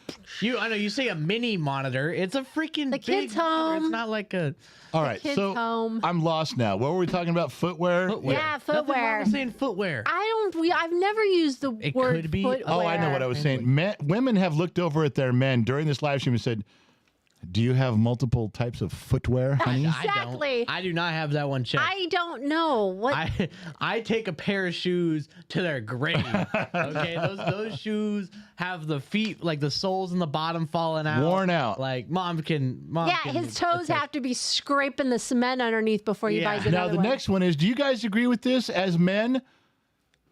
I know you say a mini monitor. It's a freaking big kid's monitor. home. It's not like a All right, kid's so home. I'm lost now. What were we talking about? Footwear. Yeah, Nothing wrong footwear. with saying footwear. I've never used the It word could be- footwear. Oh, I know what I was saying. Women have looked over at their men during this live stream and said, "Do you have multiple types of footwear, honey?" Exactly. I do not have that one checked. I don't know what. I take a pair of shoes to their grave. Okay, those shoes have the feet, like the soles and the bottom falling out, Worn out. Like mom can. his toes have to be scraping the cement underneath before he Yeah. buys Now another the one. next one is: do you guys agree with this? As men,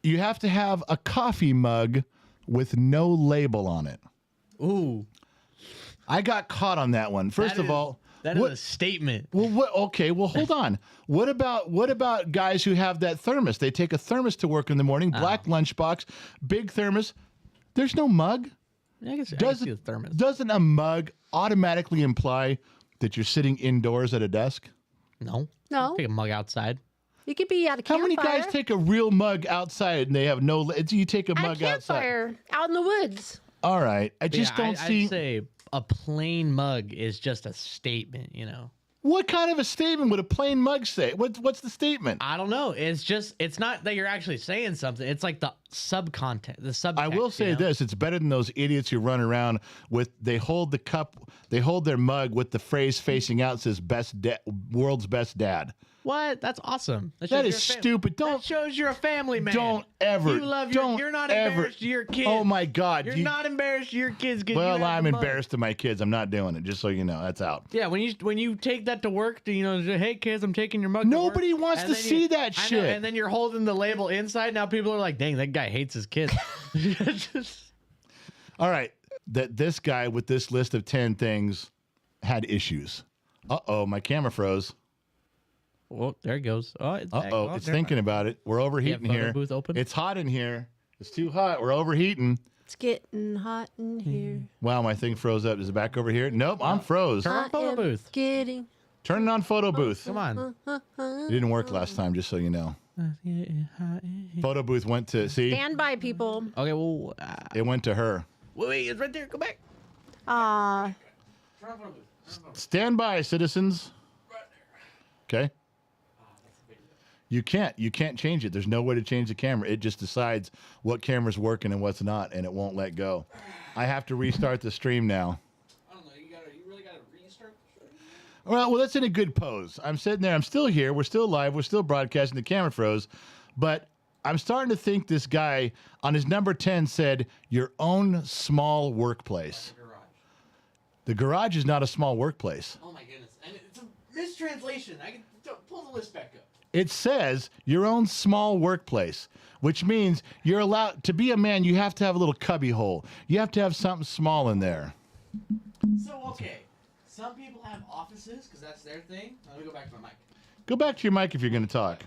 you have to have a coffee mug with no label on it. Ooh, I got caught on that one. First of all, that is a statement. Well, okay. Well, hold on. What about guys who have that thermos? They take a thermos to work in the morning, black lunchbox, big thermos. There's no mug. I guess I can see the thermos. Doesn't a mug automatically imply that you're sitting indoors at a desk? No. No. Take a mug outside. You could be at a How campfire. many guys take a real mug outside and they have no? You take a at a mug outside. campfire out in the woods? All right. I just don't see. I'd say a plain mug is just a statement. What kind of a statement would a plain mug say? What's the statement? I don't know. It's not that you're actually saying something. It's like the subcontent, the subtext. I will say this: it's better than those idiots who run around with they hold their mug with the phrase facing out says world's best dad. What? That's awesome. That shows is you're a fam- stupid. That shows you're a family man. Don't ever. You love you're not ever- embarrassed to your kids. Oh my God! You're not embarrassed to your kids. Well, I'm embarrassed to my kids. I'm not doing it. Just so you know, that's out. Yeah, when you take that to work, hey kids, I'm taking your mug. to work. Nobody wants And to then see that I know, shit. and then you're holding the label inside. Now people are like, dang, that guy hates his kids. All right, this guy with this list of 10 things had issues. My camera froze. Well, there it goes. Oh, it's back. Oh, It's there- thinking about it. We're overheating photo here. booth open? It's hot in here. It's too hot. We're overheating. It's getting hot in here. Wow, my thing froze up. Is it back over here? Nope, I'm froze. Turn on I photo am booth. Getting. Turn it on photo booth. Come on. It didn't work last time, just so you know. Photo booth went to, see? Stand by, people. Okay, well, It went to her. wait, it's right there. Go back. Ah, Turn on photo booth. Stand by, citizens. Okay. You can't change it. There's no way to change the camera. It just decides what camera's working and what's not, and it won't let go. I have to restart the stream now. I don't know. You really gotta restart the stream. Well, that's in a good pose. I'm sitting there. I'm still here. We're still live. We're still broadcasting. The camera froze. But I'm starting to think this guy on his number 10 said, your own small workplace. The garage is not a small workplace. Oh my goodness. And it's a mistranslation. I can pull the list back up. It says your own small workplace, which means you're allowed to be a man. You have to have a little cubby hole. You have to have something small in there. So, okay. Some people have offices because that's their thing. Let me go back to my mic. Go back to your mic if you're going to talk.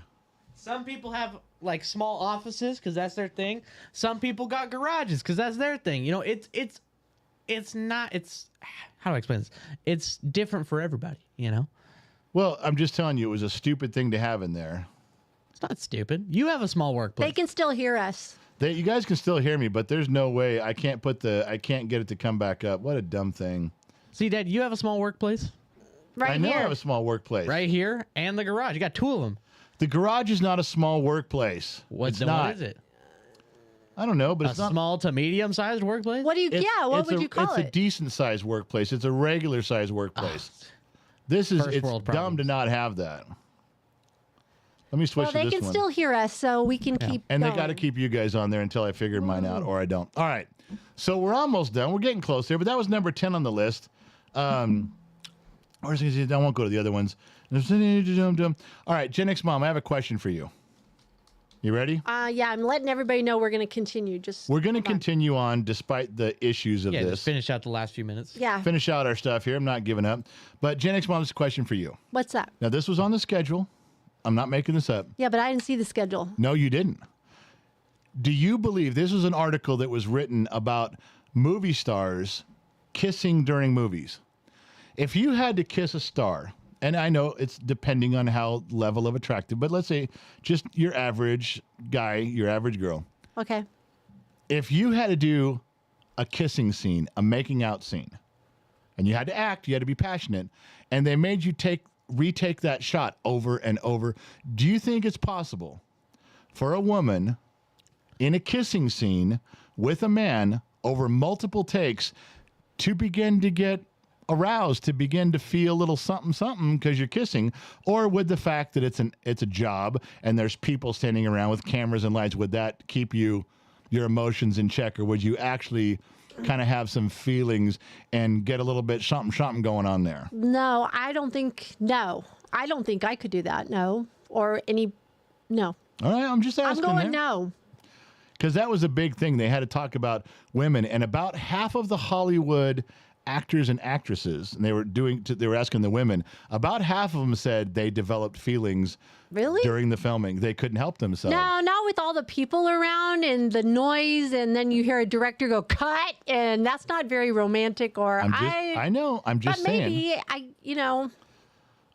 Some people have like small offices because that's their thing. Some people got garages because that's their thing. It's not. How do I explain this? It's different for everybody. Well, I'm just telling you, it was a stupid thing to have in there. It's not stupid. You have a small workplace. they can still hear us. You guys can still hear me, but there's no way I can't get it to come back up. What a dumb thing. See, Dad, you have a small workplace Right I know here. I have a small workplace. right here and the garage. You got 2 of them. The garage is not a small workplace. It's Then not. what is it? I don't know, but A it's not. small to medium sized workplace? What do you? What would you call It's a it? decent sized workplace. It's a regular sized workplace. This is First it's world dumb to problems. not have that. Let me switch Well, to they this can one. still hear us, so we can keep. And going. they got to keep you guys on there until I figure mine out, or I don't. All right. So we're almost done. We're getting close there, but that was number 10 on the list. I won't go to the other ones. All right, Gen X Mom, I have a question for you. You ready? Yeah, I'm letting everybody know we're going to continue. We're going to continue on despite the issues of Yeah, this. just finish out the last few minutes. Yeah. Finish out our stuff here. I'm not giving up. But Gen X Mom, this is a question for you. What's that? Now, this was on the schedule. I'm not making this up. Yeah, but I didn't see the schedule. No, you didn't. Do you believe this was an article that was written about movie stars kissing during movies? If you had to kiss a star, and I know it's depending on how level of attractive, but let's say just your average guy, your average girl. Okay. If you had to do a kissing scene, a making out scene, and you had to act, you had to be passionate, and they made you retake that shot over and over, do you think it's possible for a woman in a kissing scene with a man over multiple takes to begin to get aroused, to begin to feel a little something because you're kissing? Or would the fact that it's a job and there's people standing around with cameras and lights, would that keep your emotions in check? Or would you actually kind of have some feelings and get a little bit something going on there? No, I don't think. No, I don't think I could do that. No, or any. No, All right, I'm just asking. I'm going no. Because that was a big thing. They had to talk about women, and about half of the Hollywood actors and actresses, and they were asking the women, about half of them said they developed feelings Really? during the filming. They couldn't help themselves. No, not with all the people around and the noise, and then you hear a director go cut, and that's not very romantic. Or I know. I'm just but saying. maybe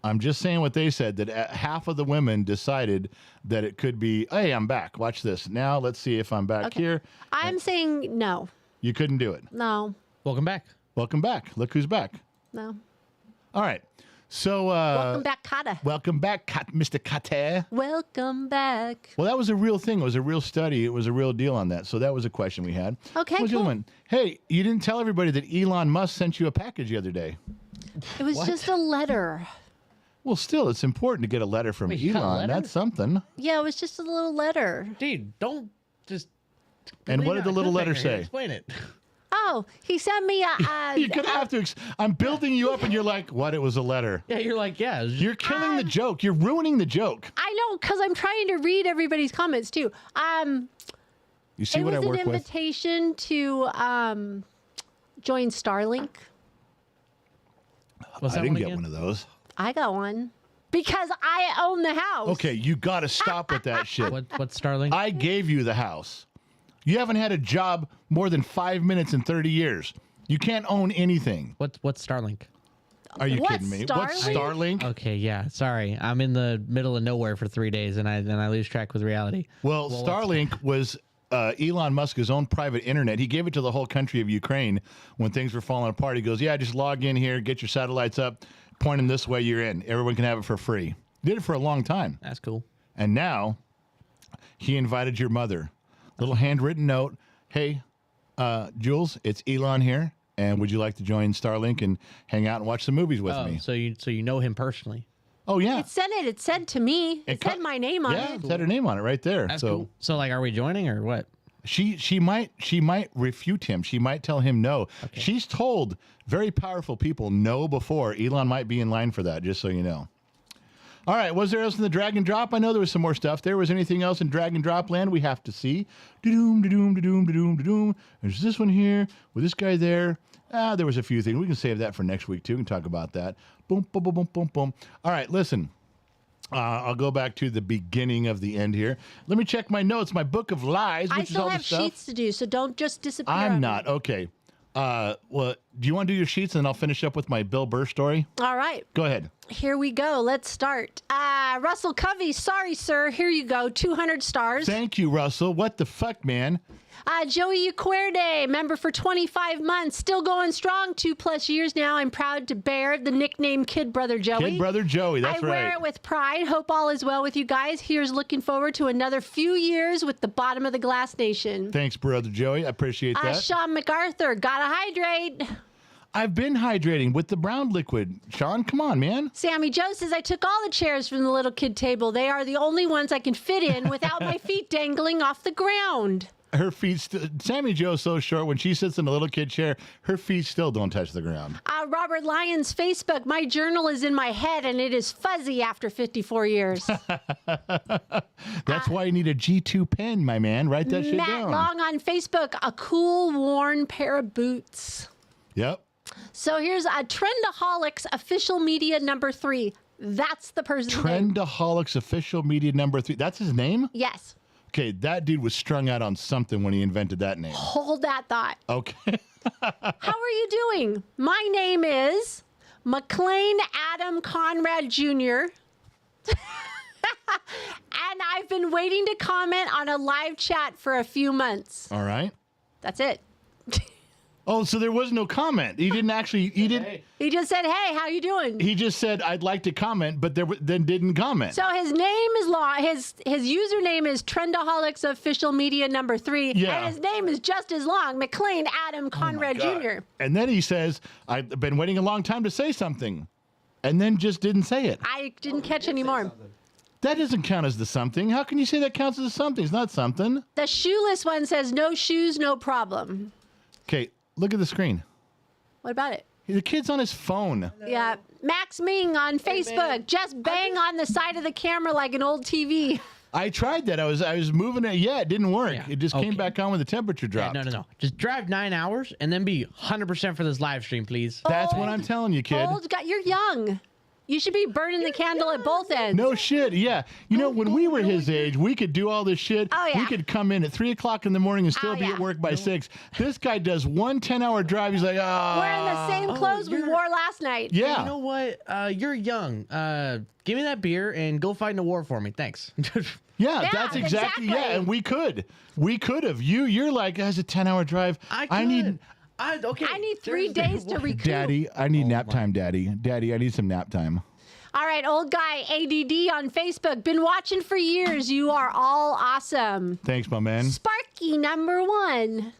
I'm just saying what they said, that half of the women decided that it could be, hey, I'm back. Watch this. Now let's see if I'm back here. I'm saying no, You couldn't do it. no, Welcome back. Welcome back. Look who's back. no. All right. So Welcome back, Kata. welcome back, Mr. Kate. Welcome back. Well, that was a real thing. It was a real study. It was a real deal on that. So that was a question we had. Okay, What was the other cool. one? Hey, you didn't tell everybody that Elon Musk sent you a package the other day. It was just a letter. Well, still, it's important to get a letter from Wait, you got a Elon. letter? That's something. Yeah, it was just a little letter. Dude, don't just. And leave what did the out little letter cliffhanger here. say? Explain it. Oh, he sent me a. You're going to have to. I'm building you up, and you're like, what? It was a letter. Yeah, you're like, yeah. You're killing the joke. You're ruining the joke. I know, because I'm trying to read everybody's comments too. You see It what was I an work with? invitation to join Starlink. What's I that didn't one get again? one of those. I got one because I own the house. Okay, you got to stop with that shit. What's Starlink? I gave you the house. You haven't had a job more than 5 minutes in 30 years. You can't own anything. What's Starlink? Are you What's kidding me? What's Starlink? Starlink? Okay, yeah. Sorry, I'm in the middle of nowhere for 3 days, and I lose track with reality. Well, Starlink was Elon Musk's own private internet. He gave it to the whole country of Ukraine when things were falling apart. He goes, yeah, just log in here, get your satellites up, point them this way, you're in. Everyone can have it for free. Did it for a long time. That's cool. And now he invited your mother. Little handwritten note. Hey, Jules, it's Elon here. And would you like to join Starlink and hang out and watch some movies with me? So you know him personally. Oh, yeah. It said it. It said to me. It said my name on Yeah, it. it said her name on it right there. That's so cool. So like, are we joining or what? she might refute him. She might tell him no. Okay. She's told very powerful people no before. Elon might be in line for that, just so you know. All right, was there else in the drag and drop? I know there was some more stuff. There was anything else in drag and drop land we have to see? Da-doom, da-doom, da-doom, da-doom, da-doom. There's this one here with this guy there. There was a few things. We can save that for next week, too. We can talk about that. Boom, boom, boom, boom, boom, boom. All right, listen. I'll go back to the beginning of the end here. Let me check my notes, my book of lies, which I is still all have the stuff. sheets to do, so don't just disappear. I'm on not. me. Okay. Well, do you want to do your sheets and then I'll finish up with my Bill Burr story? All right. Go ahead. Here we go. Let's start. Russell Covey, sorry, sir. Here you go. 200 stars. Thank you, Russell. What the fuck, man? Joey Uquerde, member for 25 months. Still going strong. 2+ years now. I'm proud to bear the nickname Kid Brother Joey. Kid Brother Joey, that's I right. wear it with pride. Hope all is well with you guys. Here's looking forward to another few years with the Bottom of the Glass Nation. Thanks, Brother Joey. I appreciate that. Sean MacArthur, gotta hydrate. I've been hydrating with the brown liquid. Sean, come on, man. Sammy Joe says, I took all the chairs from the little kid table. They are the only ones I can fit in without my feet dangling off the ground. Her feet, Sammy Joe's so short. When she sits in a little kid chair, her feet still don't touch the ground. Robert Lyons, Facebook, my journal is in my head and it is fuzzy after 54 years. That's why you need a G2 pen, my man. Write that shit Matt down. Long on Facebook, a cool, worn pair of boots. Yep. So here's a Trendaholics official media number 3. That's the person's name. Trendaholics official media number 3. That's his name? Yes. Okay, that dude was strung out on something when he invented that name. Hold that thought. Okay. How are you doing? My name is McLean Adam Conrad Jr. And I've been waiting to comment on a live chat for a few months. All right. That's it. Oh, so there was no comment. He didn't actually. He didn't. He just said, hey, how you doing? He just said, "I'd like to comment," but then didn't comment. So his name is long. His username is Trendaholics Official Media number 3. Yeah. And his name is just as long, McLean Adam Conrad Jr. And then he says, "I've been waiting a long time to say something," and then just didn't say it. I didn't catch any more. That doesn't count as the something. How can you say that counts as a something? It's not something. The shoeless one says, no shoes, no problem. Okay, look at the screen. What about it? The kid's on his phone. Yeah. Max Ming on Facebook. Just bang on the side of the camera like an old TV. I tried that. I was moving it. Yeah, it didn't work. Yeah. It just came back on when the temperature dropped. No. Just drive 9 hours and then be 100% for this live stream, please. That's what I'm telling you, kid. You're young. You should be burning the candle at both ends. No shit. Yeah. You know, when we were his age, we could do all this shit. Oh, yeah. We could come in at 3 o'clock in the morning and still Oh, be yeah. at work by 6. This guy does one 10-hour drive. He's like, Wearing the same clothes we wore last night. Yeah. You know what? You're young. Give me that beer and go fight in a war for me. Thanks. Yeah, Yeah, that's exactly. exactly. Yeah, and we could have. You're like, as a 10-hour drive. I need I need 3 days to recoup. Daddy. I need nap time, Daddy. Daddy, I need some nap time. All right, old guy ADD on Facebook. Been watching for years. You are all awesome. Thanks, my man. Sparky number 1.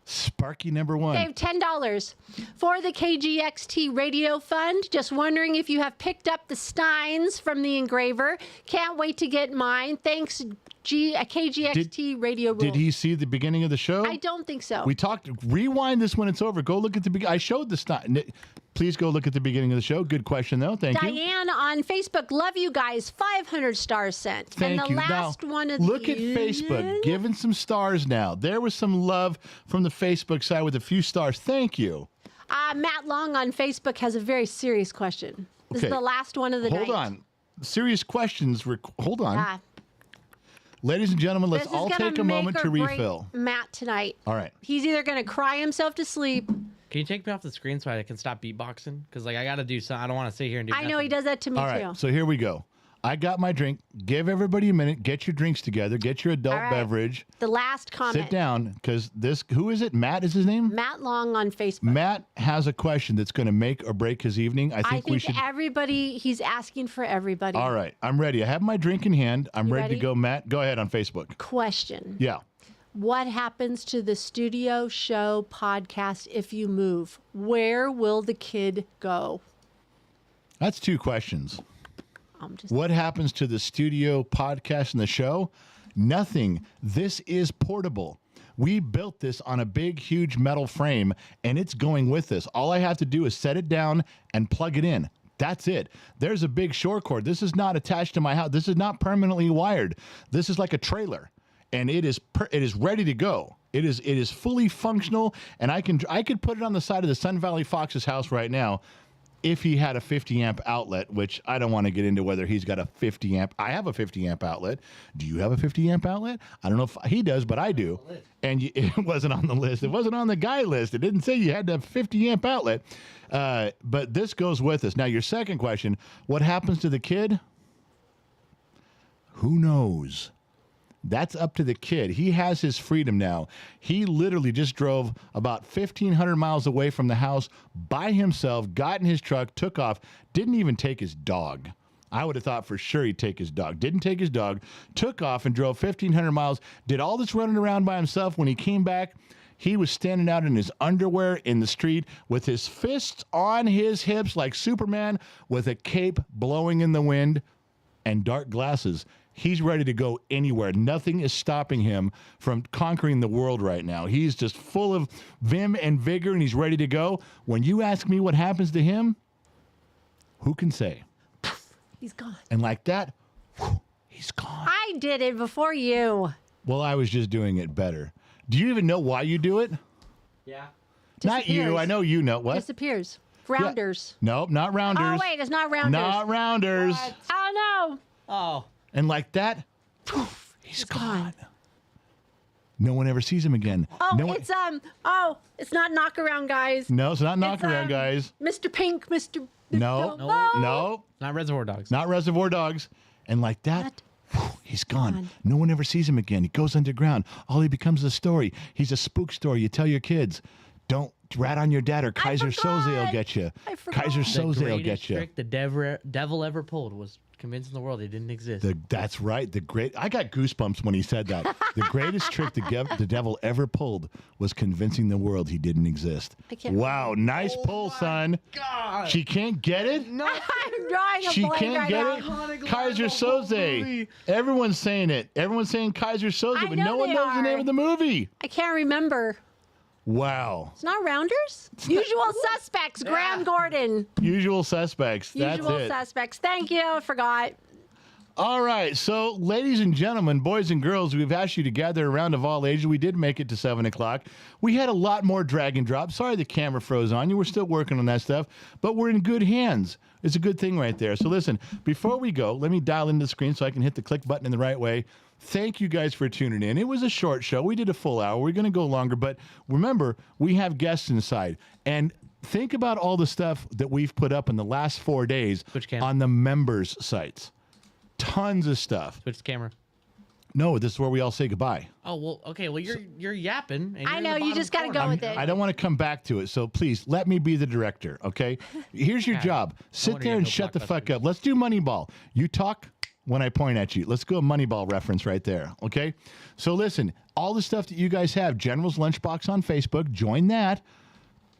Sparky number 1. Save $10 for the KGXT Radio Fund. Just wondering if you have picked up the Steins from the engraver. Can't wait to get mine. Thanks, KGXT Radio Rule. Did he see the beginning of the show? I don't think so. We talked. Rewind this when it's over. Go look at the beginning. I showed the stuff. Please go look at the beginning of the show. Good question, though. Thank you. Diane on Facebook. Love you guys. 500 stars sent. Thank and the you. last Now, one of look these. at Facebook. Giving some stars now. There was some love from the Facebook side with a few stars. Thank you. Matt Long on Facebook has a very serious question. This is Okay. the last one of the night. Hold on. Serious questions. Hold on. Ah, Ladies and gentlemen, let's this is all gonna take a make moment or to break refill. Matt tonight. All right. He's either going to cry himself to sleep. Can you take me off the screen so I can stop beatboxing? Because I got to do something. I don't want to sit here and do I know he does that to me All right. too. So here we go. I got my drink. Give everybody a minute. Get your drinks together. Get your adult All right. beverage. The last comment. Sit down, because who is it? Matt is his name? Matt Long on Facebook. Matt has a question that's going to make or break his evening. I think we should. everybody, he's asking for everybody. All right. I'm ready. I have my drink in hand. I'm You ready to ready? go. Matt, go ahead on Facebook. Question. Yeah. What happens to the studio show podcast if you move? Where will the kid go? That's 2 questions. I'm just What happens to the studio podcast and the show? Nothing. This is portable. We built this on a big, huge metal frame, and it's going with us. All I have to do is set it down and plug it in. That's it. There's a big short cord. This is not attached to my house. This is not permanently wired. This is like a trailer, and it is ready to go. It is fully functional, and I could put it on the side of the Sun Valley Fox's house right now. if he had a 50 amp outlet, which I don't want to get into whether he's got a 50 amp. I have a 50 amp outlet. Do you have a 50 amp outlet? I don't know if he does, but I do. And it wasn't on the list. It wasn't on the guy list. It didn't say you had to have a 50 amp outlet. But this goes with us. Now, your second question, what happens to the kid? Who knows? That's up to the kid. He has his freedom now. He literally just drove about 1,500 miles away from the house by himself, got in his truck, took off, didn't even take his dog. I would have thought for sure he'd take his dog. Didn't take his dog, took off and drove 1,500 miles, did all this running around by himself. When he came back, he was standing out in his underwear in the street with his fists on his hips like Superman with a cape blowing in the wind and dark glasses. He's ready to go anywhere. Nothing is stopping him from conquering the world right now. He's just full of vim and vigor, and he's ready to go. When you ask me what happens to him, who can say? He's gone. And like that, he's gone. I did it before you. Well, I was just doing it better. Do you even know why you do it? Yeah. Not you. Disappears. I know you know. What? Disappears. Rounders. Nope, not rounders. Oh, wait, it's not rounders. Not rounders. What? Oh, no. Oh. And like that, poof, he's gone. No one ever sees him again. Oh, no one... it's not knockaround, guys. No, it's not It's, knockaround, guys. Mr. Pink, Mr. No, no. Not Reservoir Dogs. Not Reservoir Dogs. And like that, he's gone. No one ever sees him again. He goes underground. All he becomes is a story. He's a spook story. You tell your kids, don't rat on your dad or Kaiser Soze will get you. I forgot. Kaiser Soze will get you. Trick the devil ever pulled was convincing the world he didn't exist. That's right. I got goosebumps when he said that. The greatest trick the devil ever pulled was convincing the world he didn't exist. Wow, nice pull, son. God. She can't get it? No. I'm drawing a She blank can't right get now. it? Kaiser Soze. Everyone's saying it. Everyone's saying Kaiser Soze, I but know no one they knows the name are. of the movie. I can't remember. Wow. It's not Rounders? Usual Suspects, Graham Gordon. Usual Suspects. That's Usual it. Suspects. Thank you. I forgot. All right. So, ladies and gentlemen, boys and girls, we've asked you to gather around of all ages. We did make it to 7 o'clock. We had a lot more drag and drop. Sorry the camera froze on you. We're still working on that stuff, but we're in good hands. It's a good thing right there. So, listen, before we go, let me dial into the screen so I can hit the click button in the right way. Thank you guys for tuning in. It was a short show. We did a full hour. We're going to go longer, but remember, we have guests inside. And think about all the stuff that we've put up in the last 4 days on the members' sites. Tons of stuff. Switch the camera. No, this is where we all say goodbye. Oh, well, okay. Well, you're yapping. And I know. You just got to go with it. I don't want to come back to it, so please let me be the director, okay? Here's your job. Sit there and shut the fuck up. Let's do Moneyball. You talk when I point at you. Let's go a Moneyball reference right there, okay? So listen, all the stuff that you guys have, General's Lunchbox on Facebook, join that.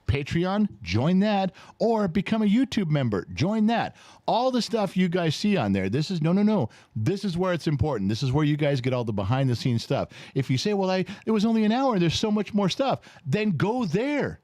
Patreon, join that, or become a YouTube member, join that. All the stuff you guys see on there, this is, no. This is where it's important. This is where you guys get all the behind the scenes stuff. If you say, well, it was only an hour, there's so much more stuff, then go there.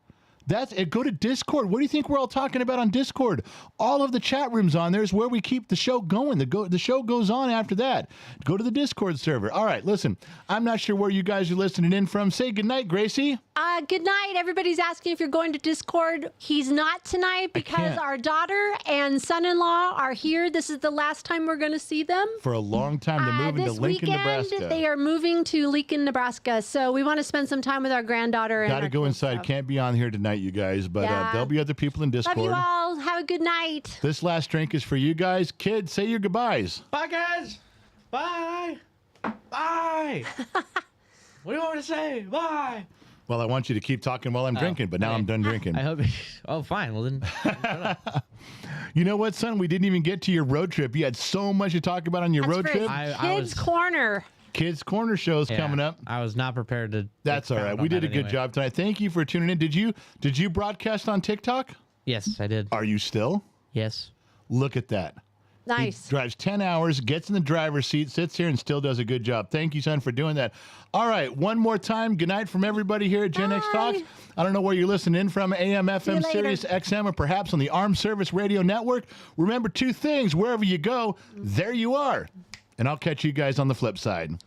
That's it. Go to Discord. What do you think we're all talking about on Discord? All of the chat rooms on there is where we keep the show going. The show goes on after that. Go to the Discord server. All right, listen, I'm not sure where you guys are listening in from. Say goodnight, Gracie. Good night. Everybody's asking if you're going to Discord. He's not tonight because our daughter and son-in-law are here. This is the last time we're going to see them. For a long time. They're moving to Lincoln, Nebraska. They are moving to Lincoln, Nebraska. So we want to spend some time with our granddaughter. Got to go inside. Can't be on here tonight, you guys, but there'll be other people in Discord. Love you all. Have a good night. This last drink is for you guys. Kids, say your goodbyes. Bye, guys. Bye. Bye. What do you want me to say? Bye. Well, I want you to keep talking while I'm drinking, but now I'm done drinking. I hope. Oh, fine. Well, then. Shut up. You know what, son? We didn't even get to your road trip. You had so much to talk about on your road trip. Kids Corner. Kids Corner show's coming up. I was not prepared to. That's all right. We did a good job tonight. Thank you for tuning in. Did you broadcast on TikTok? Yes, I did. Are you still? Yes. Look at that. Nice. He drives 10 hours, gets in the driver's seat, sits here, and still does a good job. Thank you, son, for doing that. All right, one more time. Good night from everybody here at Gen X Talks. I don't know where you're listening in from, AM, FM, Sirius XM, or perhaps on the Armed Service Radio Network. Remember two things. Wherever you go, there you are. And I'll catch you guys on the flip side.